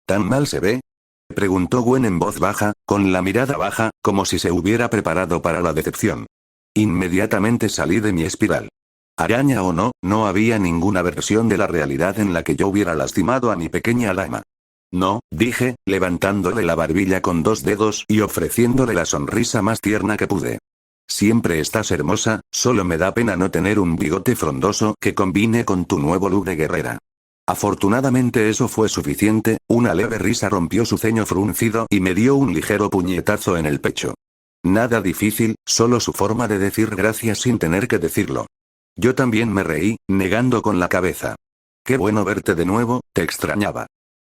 ¿Tan mal se ve?, preguntó Gwen en voz baja, con la mirada baja, como si se hubiera preparado para la decepción. Inmediatamente salí de mi espiral. Araña o no, no había ninguna versión de la realidad en la que yo hubiera lastimado a mi pequeña dama. No, dije, levantándole la barbilla con 2 dedos y ofreciéndole la sonrisa más tierna que pude. Siempre estás hermosa, solo me da pena no tener un bigote frondoso que combine con tu nuevo look de guerrera. Afortunadamente eso fue suficiente, una leve risa rompió su ceño fruncido y me dio un ligero puñetazo en el pecho. Nada difícil, solo su forma de decir gracias sin tener que decirlo. Yo también me reí, negando con la cabeza. Qué bueno verte de nuevo, te extrañaba.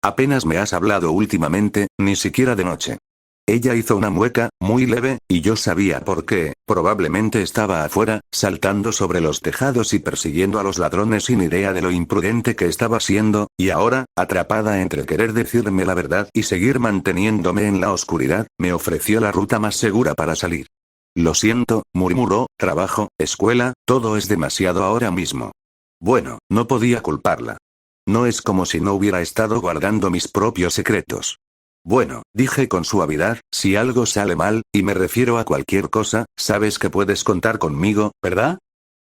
Apenas me has hablado últimamente, ni siquiera de noche. Ella hizo una mueca, muy leve, y yo sabía por qué, probablemente estaba afuera, saltando sobre los tejados y persiguiendo a los ladrones sin idea de lo imprudente que estaba siendo, y ahora, atrapada entre querer decirme la verdad y seguir manteniéndome en la oscuridad, me ofreció la ruta más segura para salir. Lo siento, murmuró, trabajo, escuela, todo es demasiado ahora mismo. Bueno, no podía culparla. No es como si no hubiera estado guardando mis propios secretos. Bueno, dije con suavidad, si algo sale mal, y me refiero a cualquier cosa, sabes que puedes contar conmigo, ¿verdad?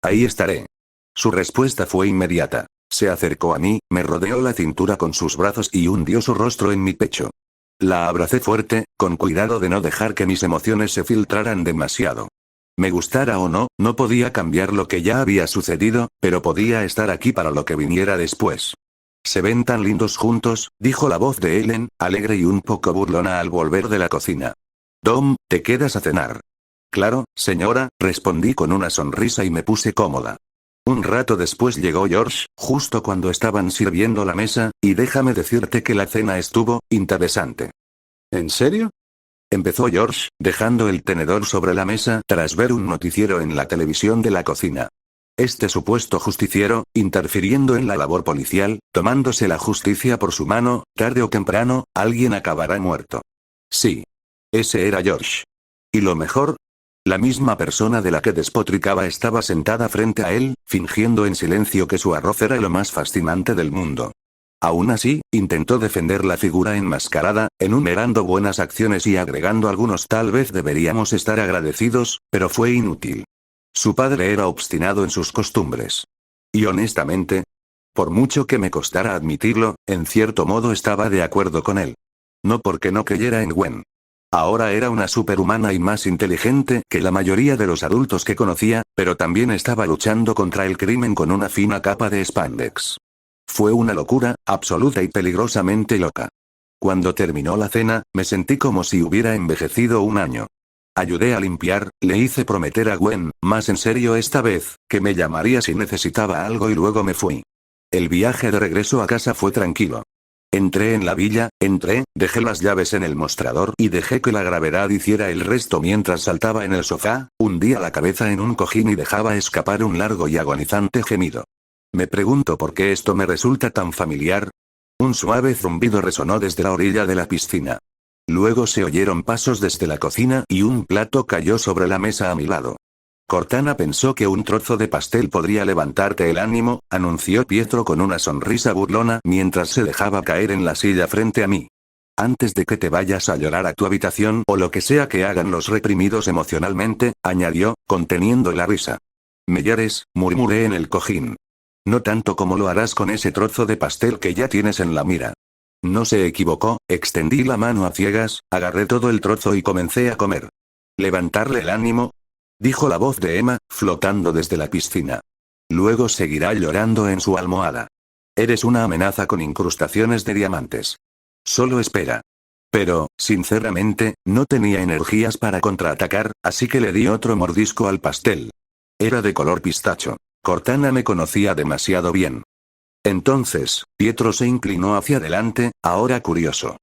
Ahí estaré. Su respuesta fue inmediata. Se acercó a mí, me rodeó la cintura con sus brazos y hundió su rostro en mi pecho. La abracé fuerte, con cuidado de no dejar que mis emociones se filtraran demasiado. Me gustara o no, no podía cambiar lo que ya había sucedido, pero podía estar aquí para lo que viniera después. Se ven tan lindos juntos, dijo la voz de Ellen, alegre y un poco burlona al volver de la cocina. Tom, ¿te quedas a cenar? Claro, señora, respondí con una sonrisa y me puse cómoda. Un rato después llegó George, justo cuando estaban sirviendo la mesa, y déjame decirte que la cena estuvo interesante. ¿En serio? Empezó George, dejando el tenedor sobre la mesa tras ver un noticiero en la televisión de la cocina. Este supuesto justiciero, interfiriendo en la labor policial, tomándose la justicia por su mano, tarde o temprano, alguien acabará muerto. Sí. Ese era George. ¿Y lo mejor? La misma persona de la que despotricaba estaba sentada frente a él, fingiendo en silencio que su arroz era lo más fascinante del mundo. Aún así, intentó defender la figura enmascarada, enumerando buenas acciones y agregando algunos tal vez deberíamos estar agradecidos, pero fue inútil. Su padre era obstinado en sus costumbres. Y honestamente, por mucho que me costara admitirlo, en cierto modo estaba de acuerdo con él. No porque no creyera en Gwen. Ahora era una superhumana y más inteligente que la mayoría de los adultos que conocía, pero también estaba luchando contra el crimen con una fina capa de spandex. Fue una locura, absoluta y peligrosamente loca. Cuando terminó la cena, me sentí como si hubiera envejecido un año. Ayudé a limpiar, le hice prometer a Gwen, más en serio esta vez, que me llamaría si necesitaba algo y luego me fui. El viaje de regreso a casa fue tranquilo. Entré en la villa, dejé las llaves en el mostrador y dejé que la gravedad hiciera el resto mientras saltaba en el sofá, hundía la cabeza en un cojín y dejaba escapar un largo y agonizante gemido. Me pregunto por qué esto me resulta tan familiar. Un suave zumbido resonó desde la orilla de la piscina. Luego se oyeron pasos desde la cocina y un plato cayó sobre la mesa a mi lado. Cortana pensó que un trozo de pastel podría levantarte el ánimo, anunció Pietro con una sonrisa burlona mientras se dejaba caer en la silla frente a mí. Antes de que te vayas a llorar a tu habitación o lo que sea que hagan los reprimidos emocionalmente, añadió, conteniendo la risa. Me llores, murmuré en el cojín. No tanto como lo harás con ese trozo de pastel que ya tienes en la mira. No se equivocó, extendí la mano a ciegas, agarré todo el trozo y comencé a comer. ¿Levantarle el ánimo?, dijo la voz de Emma, flotando desde la piscina. Luego seguirá llorando en su almohada. Eres una amenaza con incrustaciones de diamantes. Solo espera. Pero, sinceramente, no tenía energías para contraatacar, así que le di otro mordisco al pastel. Era de color pistacho. Cortana me conocía demasiado bien. Entonces, Pietro se inclinó hacia adelante, ahora curioso.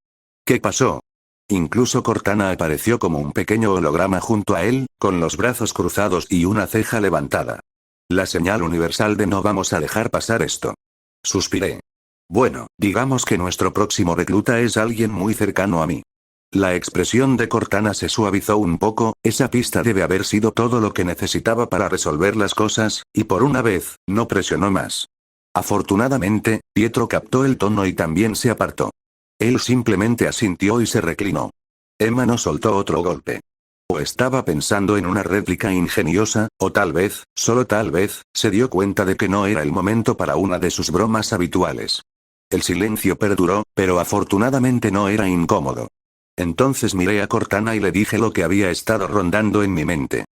¿Qué pasó? Incluso Cortana apareció como un pequeño holograma junto a él, con los brazos cruzados y una ceja levantada. La señal universal de no vamos a dejar pasar esto. Suspiré. Bueno, digamos que nuestro próximo recluta es alguien muy cercano a mí. La expresión de Cortana se suavizó un poco, esa pista debe haber sido todo lo que necesitaba para resolver las cosas, y por una vez, no presionó más. Afortunadamente, Pietro captó el tono y también se apartó. Él simplemente asintió y se reclinó. Emma no soltó otro golpe. O estaba pensando en una réplica ingeniosa, o tal vez, solo tal vez, se dio cuenta de que no era el momento para una de sus bromas habituales. El silencio perduró, pero afortunadamente no era incómodo. Entonces miré a Cortana y le dije lo que había estado rondando en mi mente.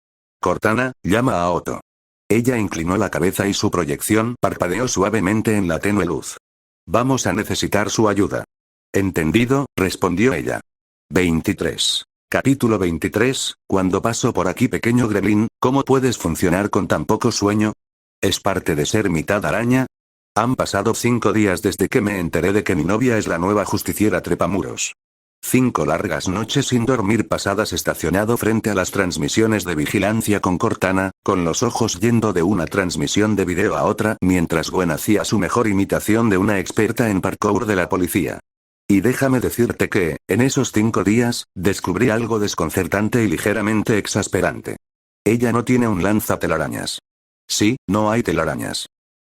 Cortana, llama a Otto. Ella inclinó la cabeza y su proyección parpadeó suavemente en la tenue luz. Vamos a necesitar su ayuda. Entendido, respondió ella. 23. Capítulo 23, cuando paso por aquí pequeño gremlin, ¿cómo puedes funcionar con tan poco sueño? ¿Es parte de ser mitad araña? Han pasado 5 días desde que me enteré de que mi novia es la nueva justiciera trepamuros. 5 largas noches sin dormir pasadas estacionado frente a las transmisiones de vigilancia con Cortana, con los ojos yendo de una transmisión de video a otra mientras Gwen hacía su mejor imitación de una experta en parkour de la policía. Y déjame decirte que, en esos 5 días, descubrí algo desconcertante y ligeramente exasperante. Ella no tiene un lanzatelarañas. Sí, no hay telarañas.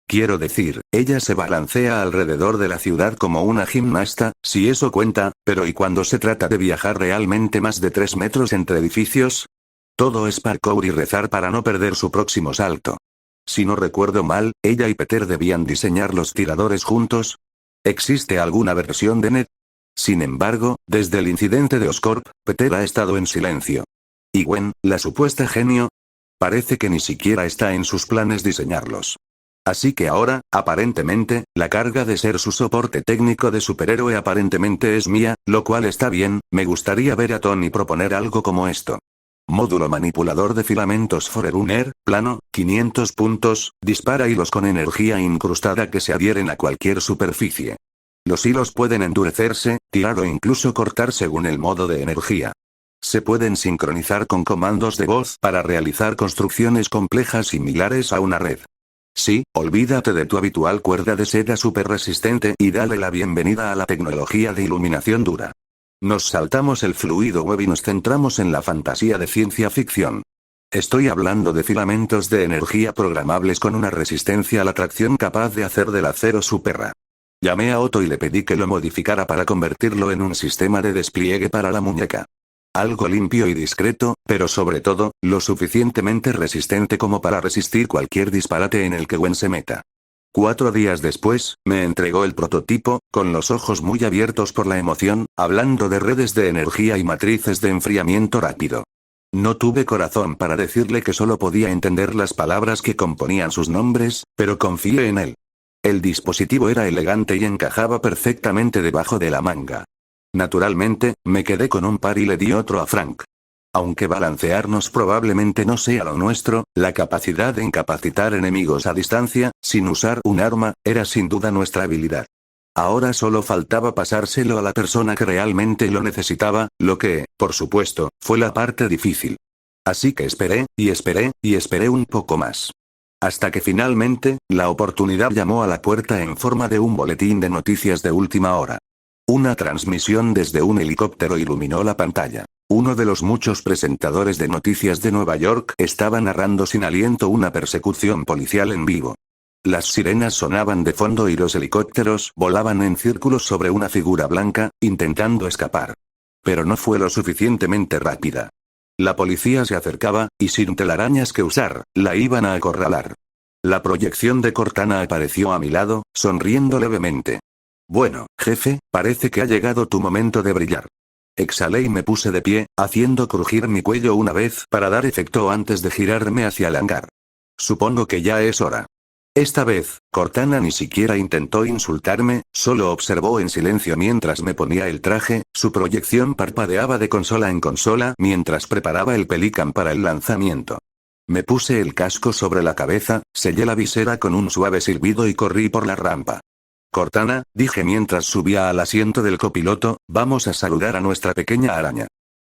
Quiero decir, ella se balancea alrededor de la ciudad como una gimnasta, si eso cuenta, pero ¿y cuando se trata de viajar realmente más de 3 metros entre edificios? Todo es parkour y rezar para no perder su próximo salto. Si no recuerdo mal, ella y Peter debían diseñar los tiradores juntos. ¿Existe alguna versión de Ned? Sin embargo, desde el incidente de Oscorp, Peter ha estado en silencio. ¿Y Gwen, la supuesta genio? Parece que ni siquiera está en sus planes diseñarlos. Así que ahora, aparentemente, la carga de ser su soporte técnico de superhéroe aparentemente es mía, lo cual está bien, me gustaría ver a Tony proponer algo como esto. Módulo manipulador de filamentos Forerunner, plano, 500 puntos, dispara hilos con energía incrustada que se adhieren a cualquier superficie. Los hilos pueden endurecerse, tirar o incluso cortar según el modo de energía. Se pueden sincronizar con comandos de voz para realizar construcciones complejas similares a una red. Sí, olvídate de tu habitual cuerda de seda super resistente y dale la bienvenida a la tecnología de iluminación dura. Nos saltamos el fluido web y nos centramos en la fantasía de ciencia ficción. Estoy hablando de filamentos de energía programables con una resistencia a la tracción capaz de hacer del acero su perra. Llamé a Otto y le pedí que lo modificara para convertirlo en un sistema de despliegue para la muñeca. Algo limpio y discreto, pero sobre todo, lo suficientemente resistente como para resistir cualquier disparate en el que Gwen se meta. 4 días después, me entregó el prototipo, con los ojos muy abiertos por la emoción, hablando de redes de energía y matrices de enfriamiento rápido. No tuve corazón para decirle que solo podía entender las palabras que componían sus nombres, pero confié en él. El dispositivo era elegante y encajaba perfectamente debajo de la manga. Naturalmente, me quedé con un par y le di otro a Frank. Aunque balancearnos probablemente no sea lo nuestro, la capacidad de incapacitar enemigos a distancia, sin usar un arma, era sin duda nuestra habilidad. Ahora solo faltaba pasárselo a la persona que realmente lo necesitaba, lo que, por supuesto, fue la parte difícil. Así que esperé, y esperé, y esperé un poco más. Hasta que finalmente, la oportunidad llamó a la puerta en forma de un boletín de noticias de última hora. Una transmisión desde un helicóptero iluminó la pantalla. Uno de los muchos presentadores de noticias de Nueva York estaba narrando sin aliento una persecución policial en vivo. Las sirenas sonaban de fondo y los helicópteros volaban en círculos sobre una figura blanca, intentando escapar. Pero no fue lo suficientemente rápida. La policía se acercaba, y sin telarañas que usar, la iban a acorralar. La proyección de Cortana apareció a mi lado, sonriendo levemente. Bueno, jefe, parece que ha llegado tu momento de brillar. Exhalé y me puse de pie, haciendo crujir mi cuello una vez para dar efecto antes de girarme hacia el hangar. Supongo que ya es hora. Esta vez, Cortana ni siquiera intentó insultarme, solo observó en silencio mientras me ponía el traje, su proyección parpadeaba de consola en consola mientras preparaba el Pelican para el lanzamiento. Me puse el casco sobre la cabeza, sellé la visera con un suave silbido y corrí por la rampa. Cortana, dije mientras subía al asiento del copiloto, vamos a saludar a nuestra pequeña araña.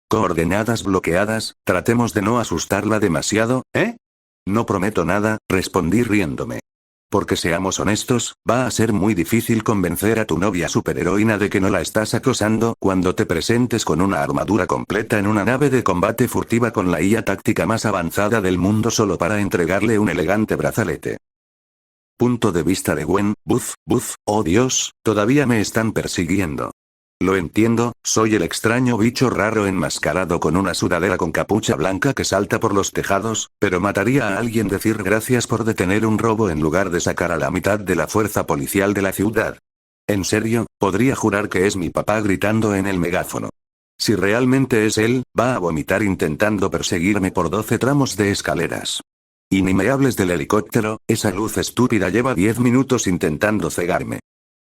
Coordenadas bloqueadas, tratemos de no asustarla demasiado, ¿eh? No prometo nada, respondí riéndome. Porque seamos honestos, va a ser muy difícil convencer a tu novia superheroína de que no la estás acosando cuando te presentes con una armadura completa en una nave de combate furtiva con la IA táctica más avanzada del mundo solo para entregarle un elegante brazalete. Punto de vista de Gwen, buf, oh Dios, todavía me están persiguiendo. Lo entiendo, soy el extraño bicho raro enmascarado con una sudadera con capucha blanca que salta por los tejados, pero mataría a alguien decir gracias por detener un robo en lugar de sacar a la mitad de la fuerza policial de la ciudad. En serio, podría jurar que es mi papá gritando en el megáfono. Si realmente es él, va a vomitar intentando perseguirme por 12 tramos de escaleras. Y ni me hables del helicóptero, esa luz estúpida lleva 10 minutos intentando cegarme.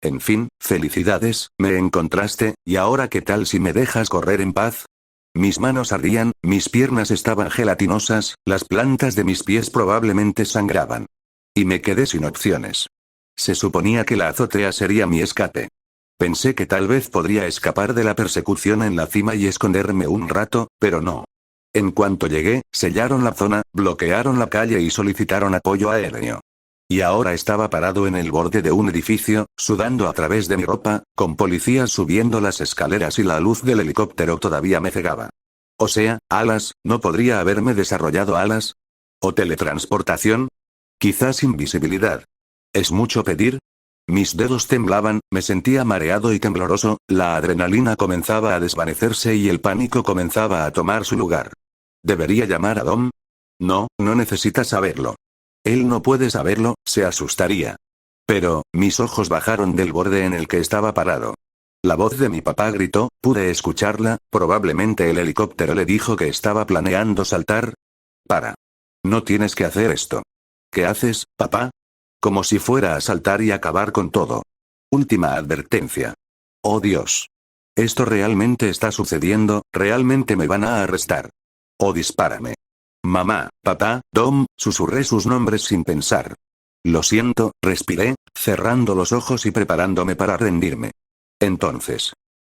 En fin, felicidades, me encontraste, ¿y ahora qué tal si me dejas correr en paz? Mis manos ardían, mis piernas estaban gelatinosas, las plantas de mis pies probablemente sangraban. Y me quedé sin opciones. Se suponía que la azotea sería mi escape. Pensé que tal vez podría escapar de la persecución en la cima y esconderme un rato, pero no. En cuanto llegué, sellaron la zona, bloquearon la calle y solicitaron apoyo aéreo. Y ahora estaba parado en el borde de un edificio, sudando a través de mi ropa, con policías subiendo las escaleras y la luz del helicóptero todavía me cegaba. O sea, alas, ¿no podría haberme desarrollado alas? ¿O teletransportación? Quizás invisibilidad. ¿Es mucho pedir? Mis dedos temblaban, me sentía mareado y tembloroso, la adrenalina comenzaba a desvanecerse y el pánico comenzaba a tomar su lugar. ¿Debería llamar a Dom? No, no necesita saberlo. Él no puede saberlo, se asustaría. Pero, mis ojos bajaron del borde en el que estaba parado. La voz de mi papá gritó, pude escucharla, probablemente el helicóptero le dijo que estaba planeando saltar. Para. No tienes que hacer esto. ¿Qué haces, papá? Como si fuera a saltar y acabar con todo. Última advertencia. Oh Dios. Esto realmente está sucediendo, realmente me van a arrestar. O dispárame. Mamá, papá, Dom, susurré sus nombres sin pensar. Lo siento, respiré, cerrando los ojos y preparándome para rendirme. Entonces.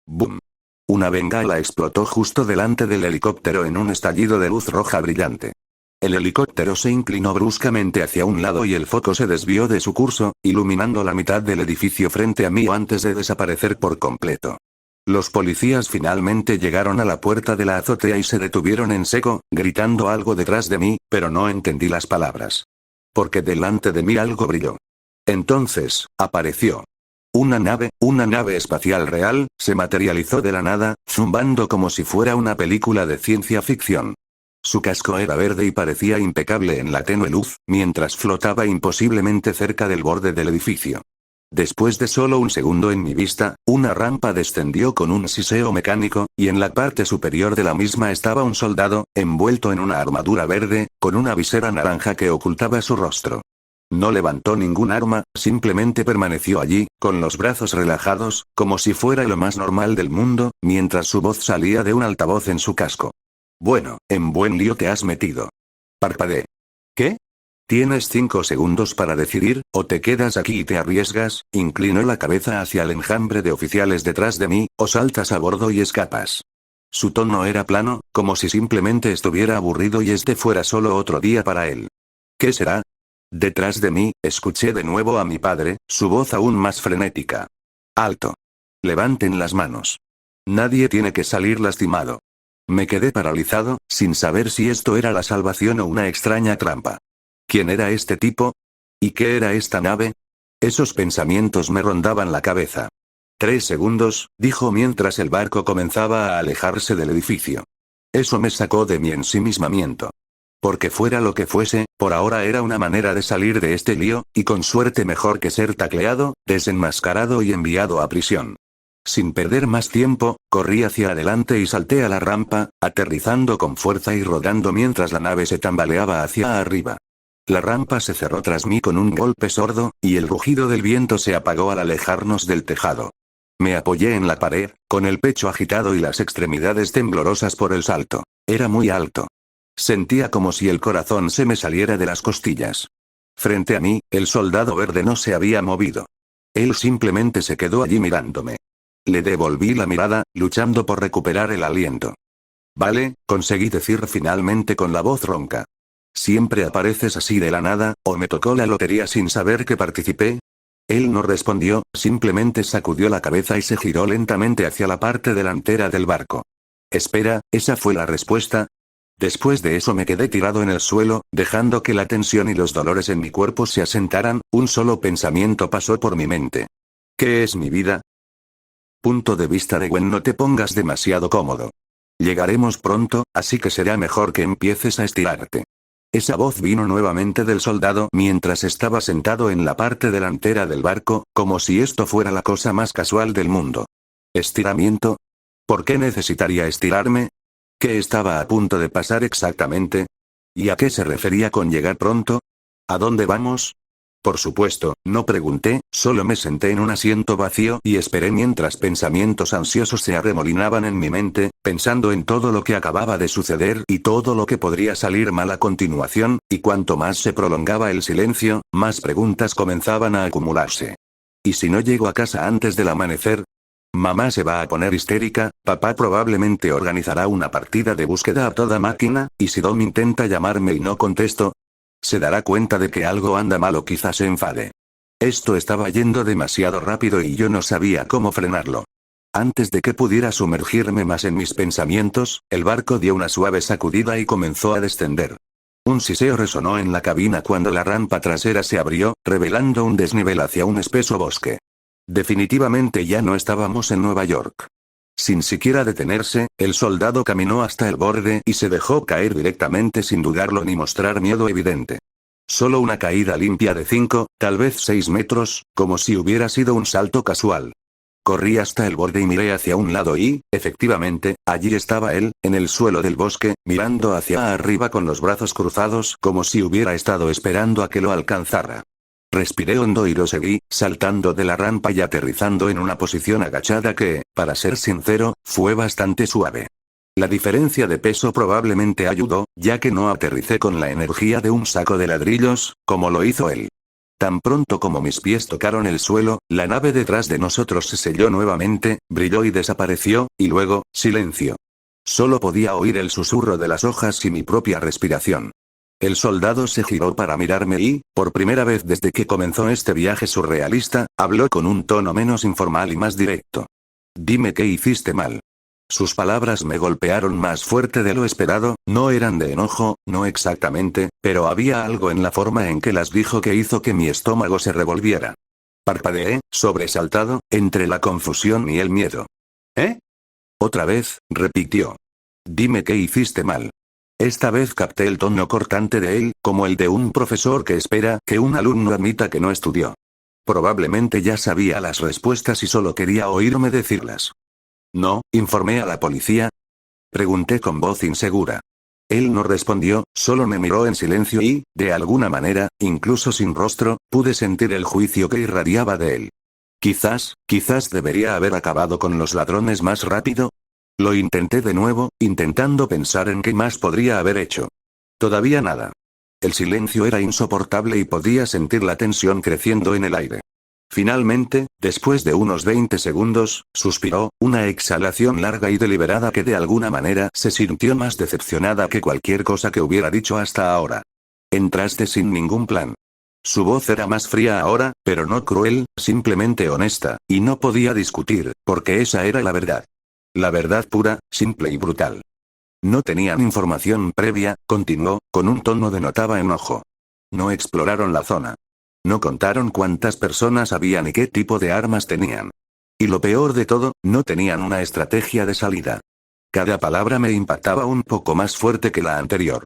¡Bum! Una bengala explotó justo delante del helicóptero en un estallido de luz roja brillante. El helicóptero se inclinó bruscamente hacia un lado y el foco se desvió de su curso, iluminando la mitad del edificio frente a mí antes de desaparecer por completo. Los policías finalmente llegaron a la puerta de la azotea y se detuvieron en seco, gritando algo detrás de mí, pero no entendí las palabras. Porque delante de mí algo brilló. Entonces, apareció. Una nave espacial real, se materializó de la nada, zumbando como si fuera una película de ciencia ficción. Su casco era verde y parecía impecable en la tenue luz, mientras flotaba imposiblemente cerca del borde del edificio. Después de solo un segundo en mi vista, una rampa descendió con un siseo mecánico, y en la parte superior de la misma estaba un soldado, envuelto en una armadura verde, con una visera naranja que ocultaba su rostro. No levantó ningún arma, simplemente permaneció allí, con los brazos relajados, como si fuera lo más normal del mundo, mientras su voz salía de un altavoz en su casco. Bueno, en buen lío te has metido. Parpadeé. ¿Qué? Tienes 5 segundos para decidir, o te quedas aquí y te arriesgas, inclinó la cabeza hacia el enjambre de oficiales detrás de mí, o saltas a bordo y escapas. Su tono era plano, como si simplemente estuviera aburrido y este fuera solo otro día para él. ¿Qué será? Detrás de mí, escuché de nuevo a mi padre, su voz aún más frenética. ¡Alto! Levanten las manos. Nadie tiene que salir lastimado. Me quedé paralizado, sin saber si esto era la salvación o una extraña trampa. ¿Quién era este tipo? ¿Y qué era esta nave? Esos pensamientos me rondaban la cabeza. 3 segundos, dijo mientras el barco comenzaba a alejarse del edificio. Eso me sacó de mi ensimismamiento. Porque fuera lo que fuese, por ahora era una manera de salir de este lío, y con suerte mejor que ser tacleado, desenmascarado y enviado a prisión. Sin perder más tiempo, corrí hacia adelante y salté a la rampa, aterrizando con fuerza y rodando mientras la nave se tambaleaba hacia arriba. La rampa se cerró tras mí con un golpe sordo, y el rugido del viento se apagó al alejarnos del tejado. Me apoyé en la pared, con el pecho agitado y las extremidades temblorosas por el salto. Era muy alto. Sentía como si el corazón se me saliera de las costillas. Frente a mí, el soldado verde no se había movido. Él simplemente se quedó allí mirándome. Le devolví la mirada, luchando por recuperar el aliento. Vale, conseguí decir finalmente con la voz ronca. ¿Siempre apareces así de la nada, o me tocó la lotería sin saber que participé? Él no respondió, simplemente sacudió la cabeza y se giró lentamente hacia la parte delantera del barco. Espera, ¿esa fue la respuesta? Después de eso me quedé tirado en el suelo, dejando que la tensión y los dolores en mi cuerpo se asentaran. Un solo pensamiento pasó por mi mente. ¿Qué es mi vida? Punto de vista de Gwen. No te pongas demasiado cómodo. Llegaremos pronto, así que será mejor que empieces a estirarte. Esa voz vino nuevamente del soldado mientras estaba sentado en la parte delantera del barco, como si esto fuera la cosa más casual del mundo. ¿Estiramiento? ¿Por qué necesitaría estirarme? ¿Qué estaba a punto de pasar exactamente? ¿Y a qué se refería con llegar pronto? ¿A dónde vamos? Por supuesto, no pregunté, solo me senté en un asiento vacío y esperé mientras pensamientos ansiosos se arremolinaban en mi mente, pensando en todo lo que acababa de suceder y todo lo que podría salir mal a continuación, y cuanto más se prolongaba el silencio, más preguntas comenzaban a acumularse. ¿Y si no llego a casa antes del amanecer? Mamá se va a poner histérica, papá probablemente organizará una partida de búsqueda a toda máquina, y si Dom intenta llamarme y no contesto, se dará cuenta de que algo anda mal o quizás se enfade. Esto estaba yendo demasiado rápido y yo no sabía cómo frenarlo. Antes de que pudiera sumergirme más en mis pensamientos, el barco dio una suave sacudida y comenzó a descender. Un siseo resonó en la cabina cuando la rampa trasera se abrió, revelando un desnivel hacia un espeso bosque. Definitivamente ya no estábamos en Nueva York. Sin siquiera detenerse, el soldado caminó hasta el borde y se dejó caer directamente sin dudarlo ni mostrar miedo evidente. Solo una caída limpia de 5, tal vez 6 metros, como si hubiera sido un salto casual. Corrí hasta el borde y miré hacia un lado y, efectivamente, allí estaba él, en el suelo del bosque, mirando hacia arriba con los brazos cruzados como si hubiera estado esperando a que lo alcanzara. Respiré hondo y lo seguí, saltando de la rampa y aterrizando en una posición agachada que, para ser sincero, fue bastante suave. La diferencia de peso probablemente ayudó, ya que no aterricé con la energía de un saco de ladrillos, como lo hizo él. Tan pronto como mis pies tocaron el suelo, la nave detrás de nosotros se selló nuevamente, brilló y desapareció, y luego, silencio. Solo podía oír el susurro de las hojas y mi propia respiración. El soldado se giró para mirarme y, por primera vez desde que comenzó este viaje surrealista, habló con un tono menos informal y más directo. Dime qué hiciste mal. Sus palabras me golpearon más fuerte de lo esperado, no eran de enojo, no exactamente, pero había algo en la forma en que las dijo que hizo que mi estómago se revolviera. Parpadeé, sobresaltado, entre la confusión y el miedo. ¿Eh? Otra vez, repitió. Dime qué hiciste mal. Esta vez capté el tono cortante de él, como el de un profesor que espera que un alumno admita que no estudió. Probablemente ya sabía las respuestas y solo quería oírme decirlas. No, informé a la policía. Pregunté con voz insegura. Él no respondió, solo me miró en silencio y, de alguna manera, incluso sin rostro, pude sentir el juicio que irradiaba de él. Quizás debería haber acabado con los ladrones más rápido. Lo intenté de nuevo, intentando pensar en qué más podría haber hecho. Todavía nada. El silencio era insoportable y podía sentir la tensión creciendo en el aire. Finalmente, después de unos 20 segundos, suspiró, una exhalación larga y deliberada que de alguna manera se sintió más decepcionada que cualquier cosa que hubiera dicho hasta ahora. Entraste sin ningún plan. Su voz era más fría ahora, pero no cruel, simplemente honesta, y no podía discutir, porque esa era la verdad. La verdad pura, simple y brutal. No tenían información previa, continuó, con un tono denotaba enojo. No exploraron la zona. No contaron cuántas personas había ni qué tipo de armas tenían. Y lo peor de todo, no tenían una estrategia de salida. Cada palabra me impactaba un poco más fuerte que la anterior.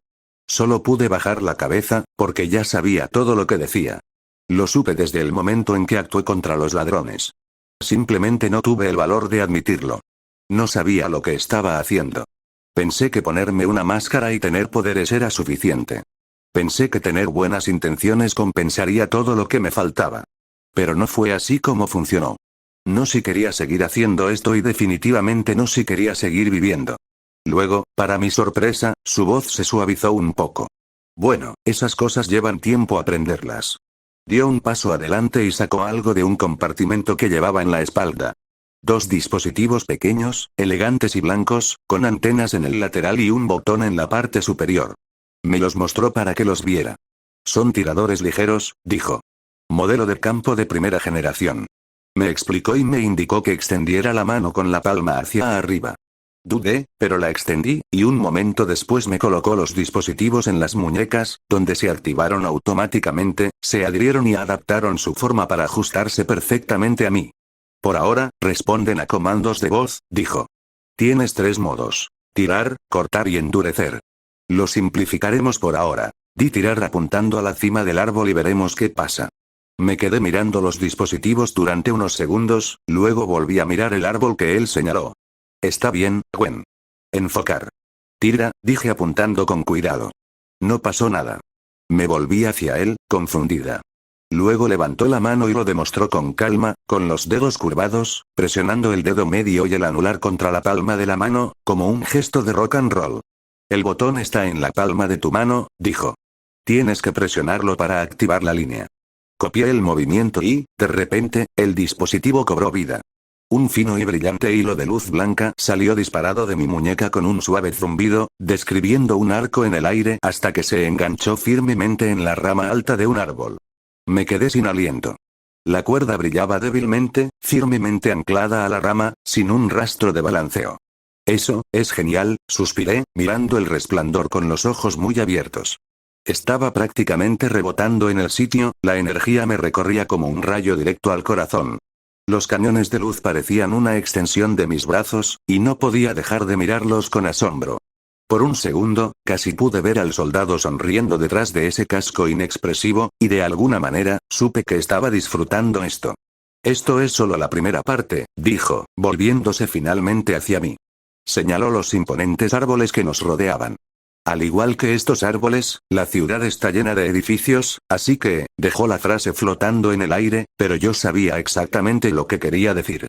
Solo pude bajar la cabeza, porque ya sabía todo lo que decía. Lo supe desde el momento en que actué contra los ladrones. Simplemente no tuve el valor de admitirlo. No sabía lo que estaba haciendo. Pensé que ponerme una máscara y tener poderes era suficiente. Pensé que tener buenas intenciones compensaría todo lo que me faltaba. Pero no fue así como funcionó. No si quería seguir haciendo esto y definitivamente no si quería seguir viviendo. Luego, para mi sorpresa, su voz se suavizó un poco. Bueno, esas cosas llevan tiempo aprenderlas. Dio un paso adelante y sacó algo de un compartimento que llevaba en la espalda. 2 dispositivos pequeños, elegantes y blancos, con antenas en el lateral y un botón en la parte superior. Me los mostró para que los viera. Son tiradores ligeros, dijo. Modelo de campo de primera generación. Me explicó y me indicó que extendiera la mano con la palma hacia arriba. Dudé, pero la extendí, y un momento después me colocó los dispositivos en las muñecas, donde se activaron automáticamente, se adhirieron y adaptaron su forma para ajustarse perfectamente a mí. Por ahora, responden a comandos de voz, dijo. Tienes 3 modos. Tirar, cortar y endurecer. Lo simplificaremos por ahora. Di tirar apuntando a la cima del árbol y veremos qué pasa. Me quedé mirando los dispositivos durante unos segundos, luego volví a mirar el árbol que él señaló. Está bien, Gwen. Enfocar. Tira, dije apuntando con cuidado. No pasó nada. Me volví hacia él, confundida. Luego levantó la mano y lo demostró con calma, con los dedos curvados, presionando el dedo medio y el anular contra la palma de la mano, como un gesto de rock and roll. El botón está en la palma de tu mano, dijo. Tienes que presionarlo para activar la línea. Copié el movimiento y, de repente, el dispositivo cobró vida. Un fino y brillante hilo de luz blanca salió disparado de mi muñeca con un suave zumbido, describiendo un arco en el aire hasta que se enganchó firmemente en la rama alta de un árbol. Me quedé sin aliento. La cuerda brillaba débilmente, firmemente anclada a la rama, sin un rastro de balanceo. Eso, es genial, suspiré, mirando el resplandor con los ojos muy abiertos. Estaba prácticamente rebotando en el sitio, la energía me recorría como un rayo directo al corazón. Los cañones de luz parecían una extensión de mis brazos, y no podía dejar de mirarlos con asombro. Por un segundo, casi pude ver al soldado sonriendo detrás de ese casco inexpresivo, y de alguna manera, supe que estaba disfrutando esto. Esto es solo la primera parte, dijo, volviéndose finalmente hacia mí. Señaló los imponentes árboles que nos rodeaban. Al igual que estos árboles, la ciudad está llena de edificios, así que, dejó la frase flotando en el aire, pero yo sabía exactamente lo que quería decir.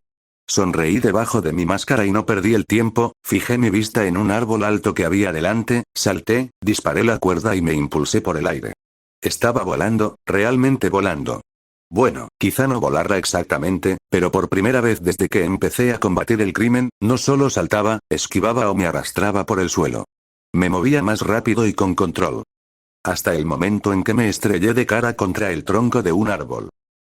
Sonreí debajo de mi máscara y no perdí el tiempo, fijé mi vista en un árbol alto que había delante, salté, disparé la cuerda y me impulsé por el aire. Estaba volando, realmente volando. Bueno, quizá no volara exactamente, pero por primera vez desde que empecé a combatir el crimen, no solo saltaba, esquivaba o me arrastraba por el suelo. Me movía más rápido y con control. Hasta el momento en que me estrellé de cara contra el tronco de un árbol.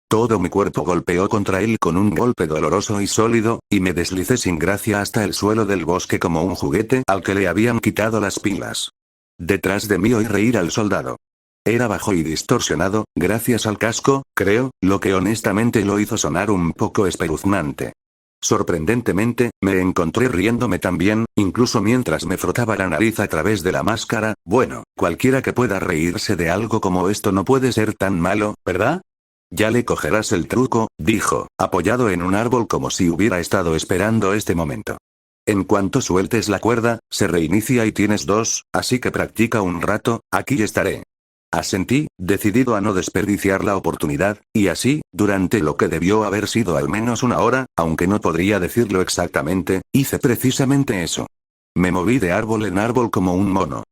Todo mi cuerpo golpeó contra él con un golpe doloroso y sólido, y me deslicé sin gracia hasta el suelo del bosque como un juguete al que le habían quitado las pilas. Detrás de mí oí reír al soldado. Era bajo y distorsionado, gracias al casco, creo, lo que honestamente lo hizo sonar un poco espeluznante. Sorprendentemente, me encontré riéndome también, incluso mientras me frotaba la nariz a través de la máscara. Bueno, cualquiera que pueda reírse de algo como esto no puede ser tan malo, ¿verdad? Ya le cogerás el truco, dijo, apoyado en un árbol como si hubiera estado esperando este momento. En cuanto sueltes la cuerda, se reinicia y tienes 2, así que practica un rato, aquí estaré. Asentí, decidido a no desperdiciar la oportunidad, y así, durante lo que debió haber sido al menos una hora, aunque no podría decirlo exactamente, hice precisamente eso. Me moví de árbol en árbol como un mono.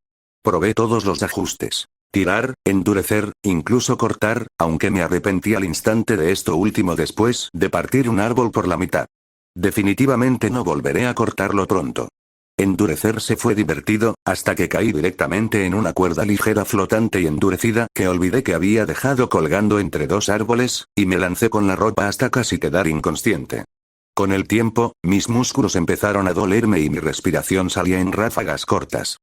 Probé todos los ajustes. Tirar, endurecer, incluso cortar, aunque me arrepentí al instante de esto último después de partir un árbol por la mitad. Definitivamente no volveré a cortarlo pronto. Endurecerse fue divertido, hasta que caí directamente en una cuerda ligera flotante y endurecida que olvidé que había dejado colgando entre dos árboles, y me lancé con la ropa hasta casi quedar inconsciente. Con el tiempo, mis músculos empezaron a dolerme y mi respiración salía en ráfagas cortas.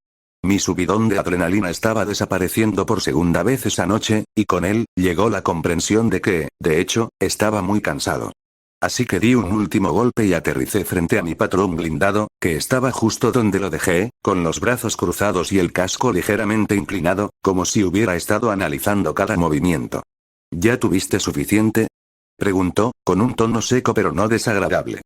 Mi subidón de adrenalina estaba desapareciendo por segunda vez esa noche, y con él, llegó la comprensión de que, de hecho, estaba muy cansado. Así que di un último golpe y aterricé frente a mi patrón blindado, que estaba justo donde lo dejé, con los brazos cruzados y el casco ligeramente inclinado, como si hubiera estado analizando cada movimiento. ¿Ya tuviste suficiente?, preguntó, con un tono seco pero no desagradable.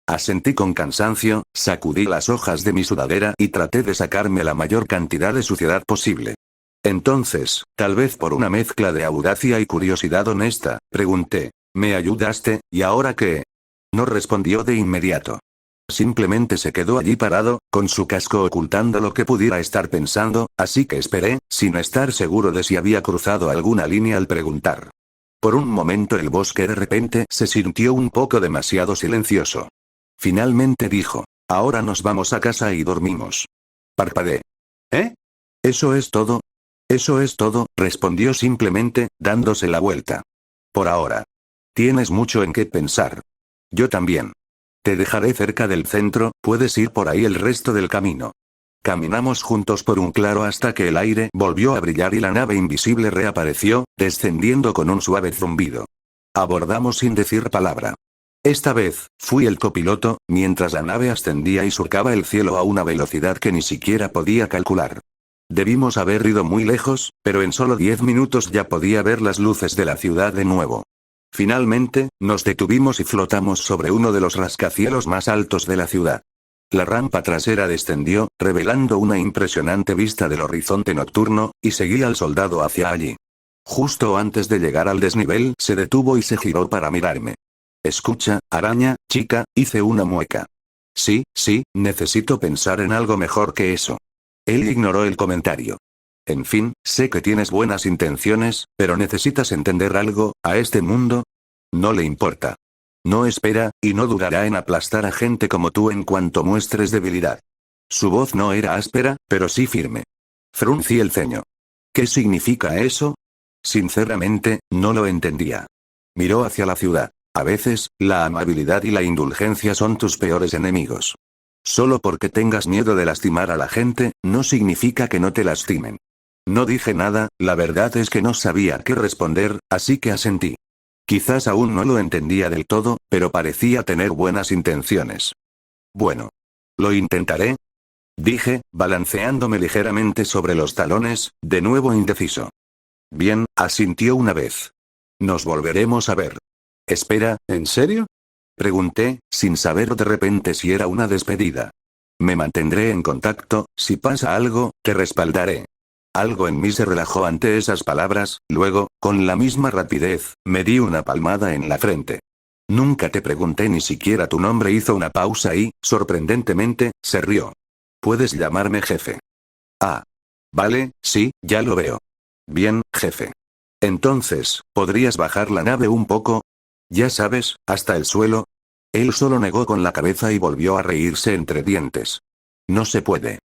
Asentí con cansancio, sacudí las hojas de mi sudadera y traté de sacarme la mayor cantidad de suciedad posible. Entonces, tal vez por una mezcla de audacia y curiosidad honesta, pregunté, ¿me ayudaste, y ahora qué? No respondió de inmediato. Simplemente se quedó allí parado, con su casco ocultando lo que pudiera estar pensando, así que esperé, sin estar seguro de si había cruzado alguna línea al preguntar. Por un momento el bosque de repente se sintió un poco demasiado silencioso. Finalmente dijo, ahora nos vamos a casa y dormimos. Parpadeé. ¿Eh? ¿Eso es todo? Eso es todo, respondió simplemente, dándose la vuelta. Por ahora. Tienes mucho en qué pensar. Yo también. Te dejaré cerca del centro, puedes ir por ahí el resto del camino. Caminamos juntos por un claro hasta que el aire volvió a brillar y la nave invisible reapareció, descendiendo con un suave zumbido. Abordamos sin decir palabra. Esta vez, fui el copiloto, mientras la nave ascendía y surcaba el cielo a una velocidad que ni siquiera podía calcular. Debimos haber ido muy lejos, pero en solo 10 minutos ya podía ver las luces de la ciudad de nuevo. Finalmente, nos detuvimos y flotamos sobre uno de los rascacielos más altos de la ciudad. La rampa trasera descendió, revelando una impresionante vista del horizonte nocturno, y seguí al soldado hacia allí. Justo antes de llegar al desnivel, se detuvo y se giró para mirarme. Escucha, araña, chica, hice una mueca. Sí, necesito pensar en algo mejor que eso. Él ignoró el comentario. En fin, sé que tienes buenas intenciones, pero necesitas entender algo, a este mundo no le importa. No espera, y no dudará en aplastar a gente como tú en cuanto muestres debilidad. Su voz no era áspera, pero sí firme. Fruncí el ceño. ¿Qué significa eso? Sinceramente, no lo entendía. Miró hacia la ciudad. A veces, la amabilidad y la indulgencia son tus peores enemigos. Solo porque tengas miedo de lastimar a la gente, no significa que no te lastimen. No dije nada, la verdad es que no sabía qué responder, así que asentí. Quizás aún no lo entendía del todo, pero parecía tener buenas intenciones. Bueno. Lo intentaré, dije, balanceándome ligeramente sobre los talones, de nuevo indeciso. Bien, asintió una vez. Nos volveremos a ver. Espera, ¿en serio? Pregunté, sin saber de repente si era una despedida. Me mantendré en contacto, si pasa algo, te respaldaré. Algo en mí se relajó ante esas palabras, luego, con la misma rapidez, me di una palmada en la frente. Nunca te pregunté ni siquiera tu nombre. Hizo una pausa y, sorprendentemente, se rió. Puedes llamarme jefe. Ah. Vale, sí, ya lo veo. Bien, jefe. Entonces, ¿podrías bajar la nave un poco? Ya sabes, hasta el suelo. Él solo negó con la cabeza y volvió a reírse entre dientes. No se puede.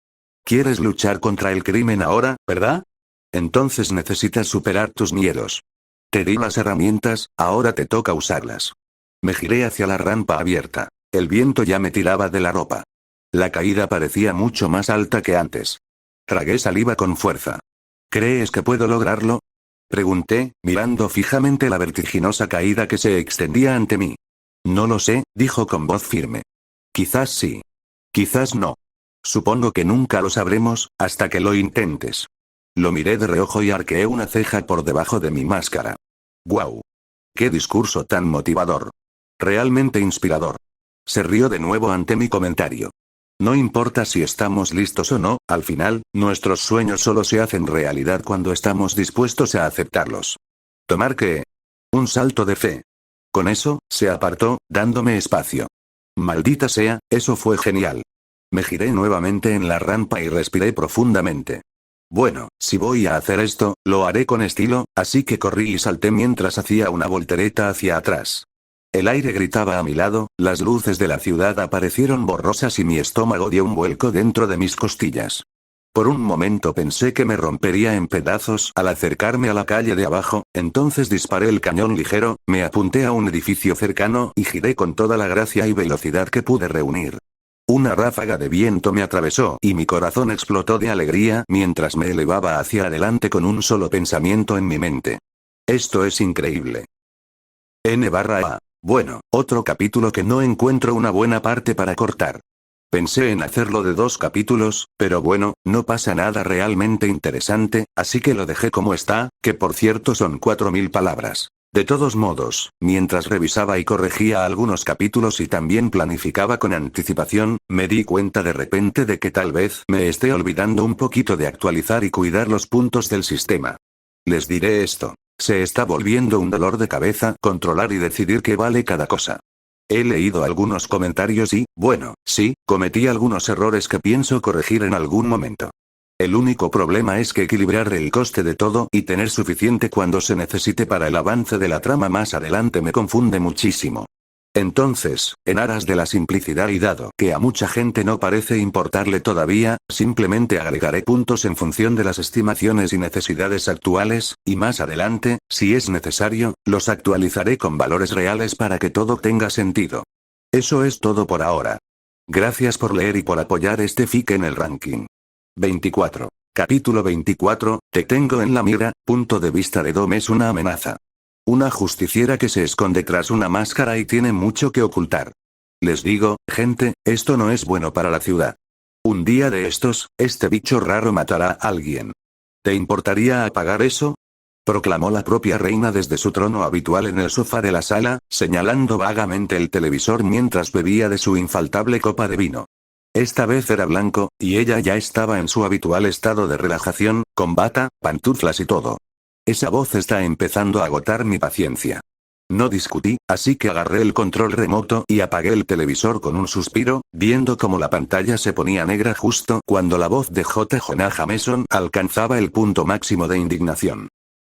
¿Quieres luchar contra el crimen ahora, verdad? Entonces necesitas superar tus miedos. Te di las herramientas, ahora te toca usarlas. Me giré hacia la rampa abierta. El viento ya me tiraba de la ropa. La caída parecía mucho más alta que antes. Tragué saliva con fuerza. ¿Crees que puedo lograrlo? Pregunté, mirando fijamente la vertiginosa caída que se extendía ante mí. No lo sé, dijo con voz firme. Quizás sí. Quizás no. Supongo que nunca lo sabremos, hasta que lo intentes. Lo miré de reojo y arqueé una ceja por debajo de mi máscara. ¡Guau! ¡Qué discurso tan motivador! Realmente inspirador. Se rió de nuevo ante mi comentario. No importa si estamos listos o no, al final, nuestros sueños solo se hacen realidad cuando estamos dispuestos a aceptarlos. ¿Tomar qué? Un salto de fe. Con eso, se apartó, dándome espacio. Maldita sea, eso fue genial. Me giré nuevamente en la rampa y respiré profundamente. Bueno, si voy a hacer esto, lo haré con estilo, así que corrí y salté mientras hacía una voltereta hacia atrás. El aire gritaba a mi lado, las luces de la ciudad aparecieron borrosas y mi estómago dio un vuelco dentro de mis costillas. Por un momento pensé que me rompería en pedazos al acercarme a la calle de abajo, entonces disparé el cañón ligero, me apunté a un edificio cercano y giré con toda la gracia y velocidad que pude reunir. Una ráfaga de viento me atravesó y mi corazón explotó de alegría mientras me elevaba hacia adelante con un solo pensamiento en mi mente. Esto es increíble. N/A. Bueno, otro capítulo que no encuentro una buena parte para cortar. Pensé en hacerlo de 2 capítulos, pero bueno, no pasa nada realmente interesante, así que lo dejé como está, que por cierto son 4000 palabras. De todos modos, mientras revisaba y corregía algunos capítulos y también planificaba con anticipación, me di cuenta de repente de que tal vez me esté olvidando un poquito de actualizar y cuidar los puntos del sistema. Les diré esto. Se está volviendo un dolor de cabeza controlar y decidir qué vale cada cosa. He leído algunos comentarios y, bueno, sí, cometí algunos errores que pienso corregir en algún momento. El único problema es que equilibrar el coste de todo y tener suficiente cuando se necesite para el avance de la trama más adelante me confunde muchísimo. Entonces, en aras de la simplicidad y dado que a mucha gente no parece importarle todavía, simplemente agregaré puntos en función de las estimaciones y necesidades actuales, y más adelante, si es necesario, los actualizaré con valores reales para que todo tenga sentido. Eso es todo por ahora. Gracias por leer y por apoyar este fic en el ranking. 24. Capítulo 24, Te tengo en la mira, punto de vista de Dom es una amenaza. Una justiciera que se esconde tras una máscara y tiene mucho que ocultar. Les digo, gente, esto no es bueno para la ciudad. Un día de estos, este bicho raro matará a alguien. ¿Te importaría apagar eso? Proclamó la propia reina desde su trono habitual en el sofá de la sala, señalando vagamente el televisor mientras bebía de su infaltable copa de vino. Esta vez era blanco, y ella ya estaba en su habitual estado de relajación, con bata, pantuflas y todo. Esa voz está empezando a agotar mi paciencia. No discutí, así que agarré el control remoto y apagué el televisor con un suspiro, viendo cómo la pantalla se ponía negra justo cuando la voz de J. Jonah Jameson alcanzaba el punto máximo de indignación.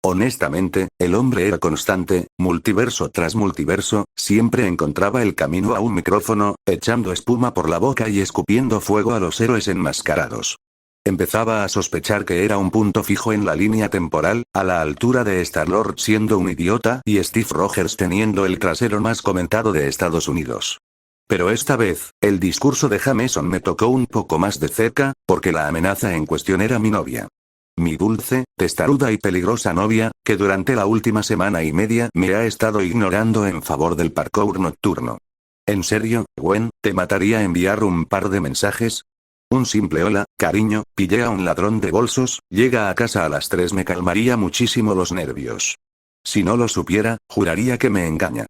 Honestamente, el hombre era constante, multiverso tras multiverso, siempre encontraba el camino a un micrófono, echando espuma por la boca y escupiendo fuego a los héroes enmascarados. Empezaba a sospechar que era un punto fijo en la línea temporal, a la altura de Star-Lord siendo un idiota y Steve Rogers teniendo el trasero más comentado de Estados Unidos. Pero esta vez, el discurso de Jameson me tocó un poco más de cerca, porque la amenaza en cuestión era mi novia. Mi dulce, testaruda y peligrosa novia, que durante la última semana y media me ha estado ignorando en favor del parkour nocturno. ¿En serio, Gwen, te mataría enviar un par de mensajes? Un simple hola, cariño, pillé a un ladrón de bolsos, llega a casa a las 3 me calmaría muchísimo los nervios. Si no lo supiera, juraría que me engaña.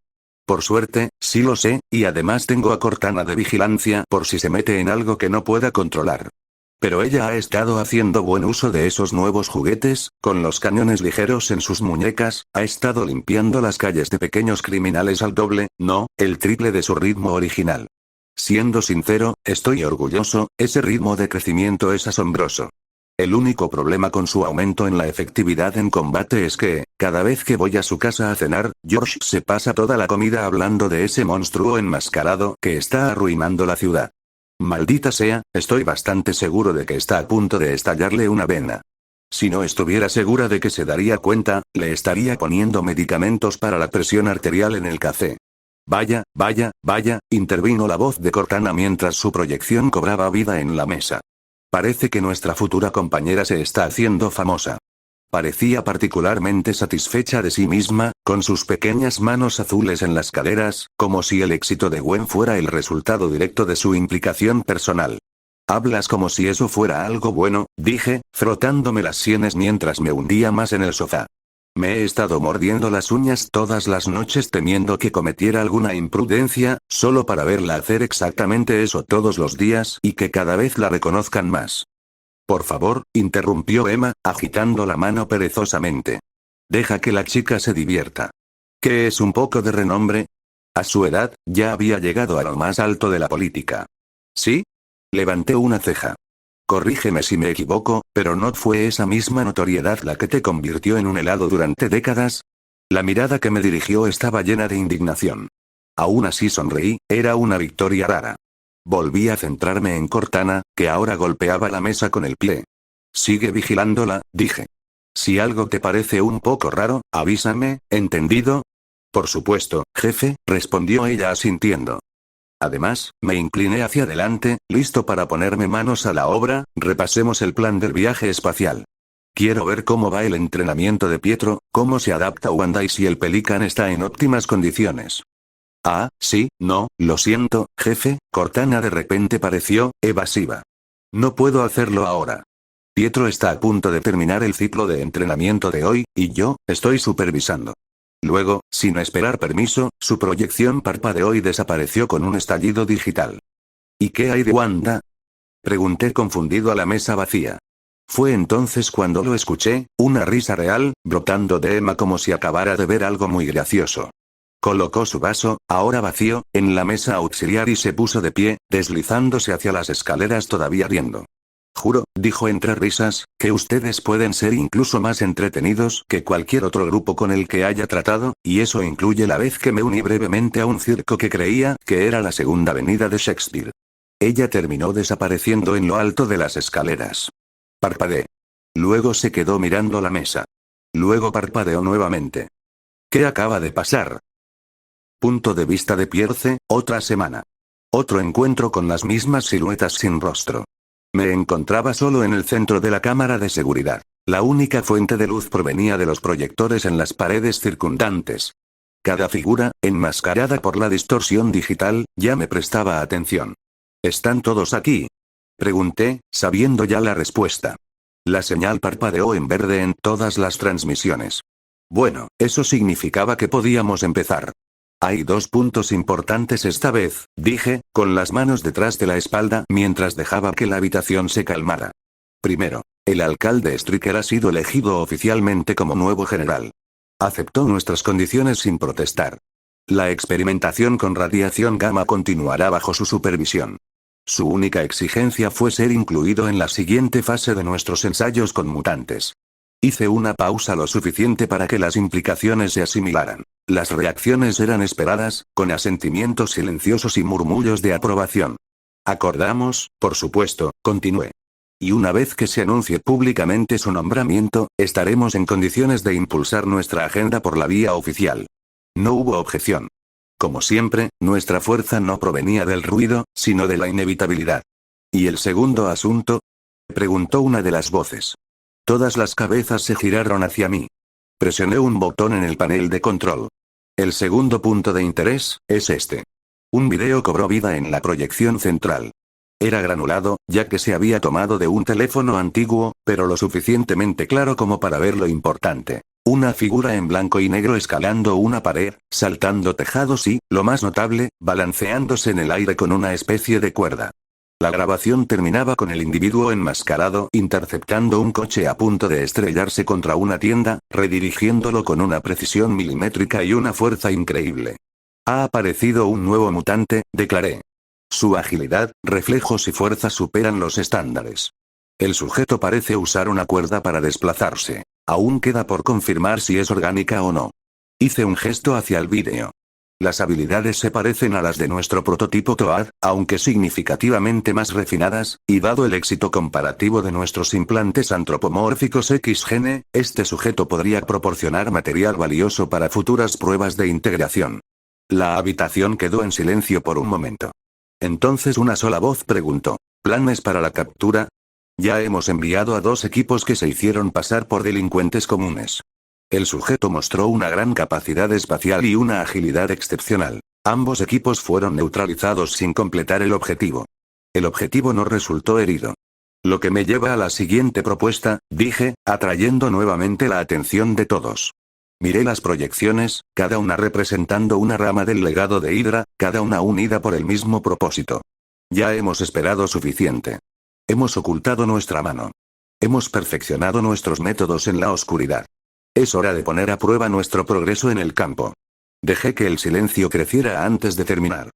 Por suerte, sí lo sé, y además tengo a Cortana de vigilancia por si se mete en algo que no pueda controlar. Pero ella ha estado haciendo buen uso de esos nuevos juguetes, con los cañones ligeros en sus muñecas, ha estado limpiando las calles de pequeños criminales al doble, no, el triple de su ritmo original. Siendo sincero, estoy orgulloso, ese ritmo de crecimiento es asombroso. El único problema con su aumento en la efectividad en combate es que, cada vez que voy a su casa a cenar, George se pasa toda la comida hablando de ese monstruo enmascarado que está arruinando la ciudad. Maldita sea, estoy bastante seguro de que está a punto de estallarle una vena. Si no estuviera segura de que se daría cuenta, le estaría poniendo medicamentos para la presión arterial en el café. Vaya, vaya, vaya, intervino la voz de Cortana mientras su proyección cobraba vida en la mesa. Parece que nuestra futura compañera se está haciendo famosa. Parecía particularmente satisfecha de sí misma, con sus pequeñas manos azules en las caderas, como si el éxito de Gwen fuera el resultado directo de su implicación personal. Hablas como si eso fuera algo bueno, dije, frotándome las sienes mientras me hundía más en el sofá. Me he estado mordiendo las uñas todas las noches temiendo que cometiera alguna imprudencia, solo para verla hacer exactamente eso todos los días y que cada vez la reconozcan más. Por favor, interrumpió Emma, agitando la mano perezosamente. Deja que la chica se divierta. ¿Qué es un poco de renombre? A su edad, ya había llegado a lo más alto de la política. ¿Sí? Levanté una ceja. Corrígeme si me equivoco, pero ¿no fue esa misma notoriedad la que te convirtió en un helado durante décadas? La mirada que me dirigió estaba llena de indignación. Aún así sonreí, era una victoria rara. Volví a centrarme en Cortana, que ahora golpeaba la mesa con el pie. Sigue vigilándola, dije. Si algo te parece un poco raro, avísame, ¿entendido? Por supuesto, jefe, respondió ella asintiendo. Además, me incliné hacia adelante, listo para ponerme manos a la obra. Repasemos el plan del viaje espacial. Quiero ver cómo va el entrenamiento de Pietro, cómo se adapta Wanda y si el Pelican está en óptimas condiciones. Ah, sí, no, lo siento, jefe. Cortana de repente pareció evasiva. No puedo hacerlo ahora. Pietro está a punto de terminar el ciclo de entrenamiento de hoy, y yo estoy supervisando. Luego, sin esperar permiso, su proyección parpadeó y desapareció con un estallido digital. ¿Y qué hay de Wanda? Pregunté confundido a la mesa vacía. Fue entonces cuando lo escuché, una risa real, brotando de Emma como si acabara de ver algo muy gracioso. Colocó su vaso, ahora vacío, en la mesa auxiliar y se puso de pie, deslizándose hacia las escaleras todavía riendo. Juro, dijo entre risas, que ustedes pueden ser incluso más entretenidos que cualquier otro grupo con el que haya tratado, y eso incluye la vez que me uní brevemente a un circo que creía que era la Segunda Avenida de Shakespeare. Ella terminó desapareciendo en lo alto de las escaleras. Parpadeé. Luego se quedó mirando la mesa. Luego parpadeó nuevamente. ¿Qué acaba de pasar? Punto de vista de Pierce, otra semana. Otro encuentro con las mismas siluetas sin rostro. Me encontraba solo en el centro de la cámara de seguridad. La única fuente de luz provenía de los proyectores en las paredes circundantes. Cada figura, enmascarada por la distorsión digital, ya me prestaba atención. ¿Están todos aquí? Pregunté, sabiendo ya la respuesta. La señal parpadeó en verde en todas las transmisiones. Bueno, eso significaba que podíamos empezar. Hay 2 puntos importantes esta vez, dije, con las manos detrás de la espalda mientras dejaba que la habitación se calmara. Primero, el alcalde Stricker ha sido elegido oficialmente como nuevo general. Aceptó nuestras condiciones sin protestar. La experimentación con radiación gamma continuará bajo su supervisión. Su única exigencia fue ser incluido en la siguiente fase de nuestros ensayos con mutantes. Hice una pausa lo suficiente para que las implicaciones se asimilaran. Las reacciones eran esperadas, con asentimientos silenciosos y murmullos de aprobación. Acordamos, por supuesto, continué. Y una vez que se anuncie públicamente su nombramiento, estaremos en condiciones de impulsar nuestra agenda por la vía oficial. No hubo objeción. Como siempre, nuestra fuerza no provenía del ruido, sino de la inevitabilidad. ¿Y el segundo asunto? Preguntó una de las voces. Todas las cabezas se giraron hacia mí. Presioné un botón en el panel de control. El segundo punto de interés es este. Un video cobró vida en la proyección central. Era granulado, ya que se había tomado de un teléfono antiguo, pero lo suficientemente claro como para ver lo importante. Una figura en blanco y negro escalando una pared, saltando tejados y, lo más notable, balanceándose en el aire con una especie de cuerda. La grabación terminaba con el individuo enmascarado interceptando un coche a punto de estrellarse contra una tienda, redirigiéndolo con una precisión milimétrica y una fuerza increíble. Ha aparecido un nuevo mutante, declaré. Su agilidad, reflejos y fuerza superan los estándares. El sujeto parece usar una cuerda para desplazarse. Aún queda por confirmar si es orgánica o no. Hice un gesto hacia el vídeo. Las habilidades se parecen a las de nuestro prototipo Toad, aunque significativamente más refinadas, y dado el éxito comparativo de nuestros implantes antropomórficos X-Gene, este sujeto podría proporcionar material valioso para futuras pruebas de integración. La habitación quedó en silencio por un momento. Entonces una sola voz preguntó, ¿planes para la captura? Ya hemos enviado a 2 equipos que se hicieron pasar por delincuentes comunes. El sujeto mostró una gran capacidad espacial y una agilidad excepcional. Ambos equipos fueron neutralizados sin completar el objetivo. El objetivo no resultó herido. Lo que me lleva a la siguiente propuesta, dije, atrayendo nuevamente la atención de todos. Miré las proyecciones, cada una representando una rama del legado de Hydra, cada una unida por el mismo propósito. Ya hemos esperado suficiente. Hemos ocultado nuestra mano. Hemos perfeccionado nuestros métodos en la oscuridad. Es hora de poner a prueba nuestro progreso en el campo. Dejé que el silencio creciera antes de terminar.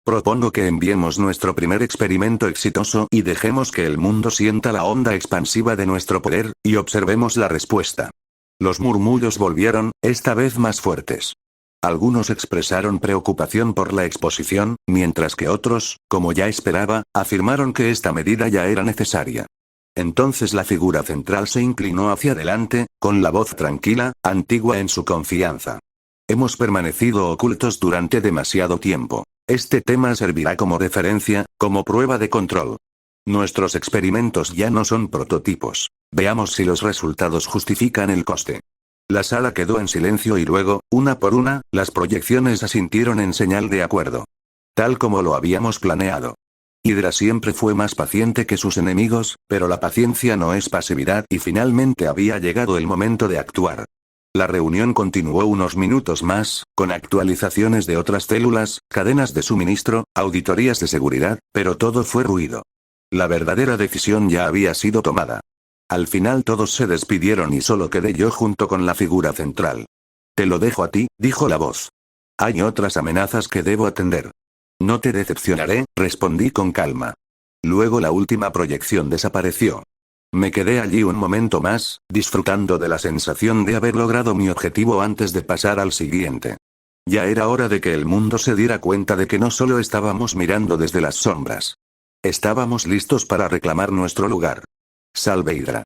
Propongo que enviemos nuestro primer experimento exitoso y dejemos que el mundo sienta la onda expansiva de nuestro poder, y observemos la respuesta. Los murmullos volvieron, esta vez más fuertes. Algunos expresaron preocupación por la exposición, mientras que otros, como ya esperaba, afirmaron que esta medida ya era necesaria. Entonces la figura central se inclinó hacia adelante, con la voz tranquila, antigua en su confianza. Hemos permanecido ocultos durante demasiado tiempo. Este tema servirá como referencia, como prueba de control. Nuestros experimentos ya no son prototipos. Veamos si los resultados justifican el coste. La sala quedó en silencio y luego, una por una, las proyecciones asintieron en señal de acuerdo. Tal como lo habíamos planeado. Hydra siempre fue más paciente que sus enemigos, pero la paciencia no es pasividad y finalmente había llegado el momento de actuar. La reunión continuó unos minutos más, con actualizaciones de otras células, cadenas de suministro, auditorías de seguridad, pero todo fue ruido. La verdadera decisión ya había sido tomada. Al final todos se despidieron y solo quedé yo junto con la figura central. Te lo dejo a ti, dijo la voz. Hay otras amenazas que debo atender. No te decepcionaré, respondí con calma. Luego la última proyección desapareció. Me quedé allí un momento más, disfrutando de la sensación de haber logrado mi objetivo antes de pasar al siguiente. Ya era hora de que el mundo se diera cuenta de que no solo estábamos mirando desde las sombras. Estábamos listos para reclamar nuestro lugar. Salve Hydra.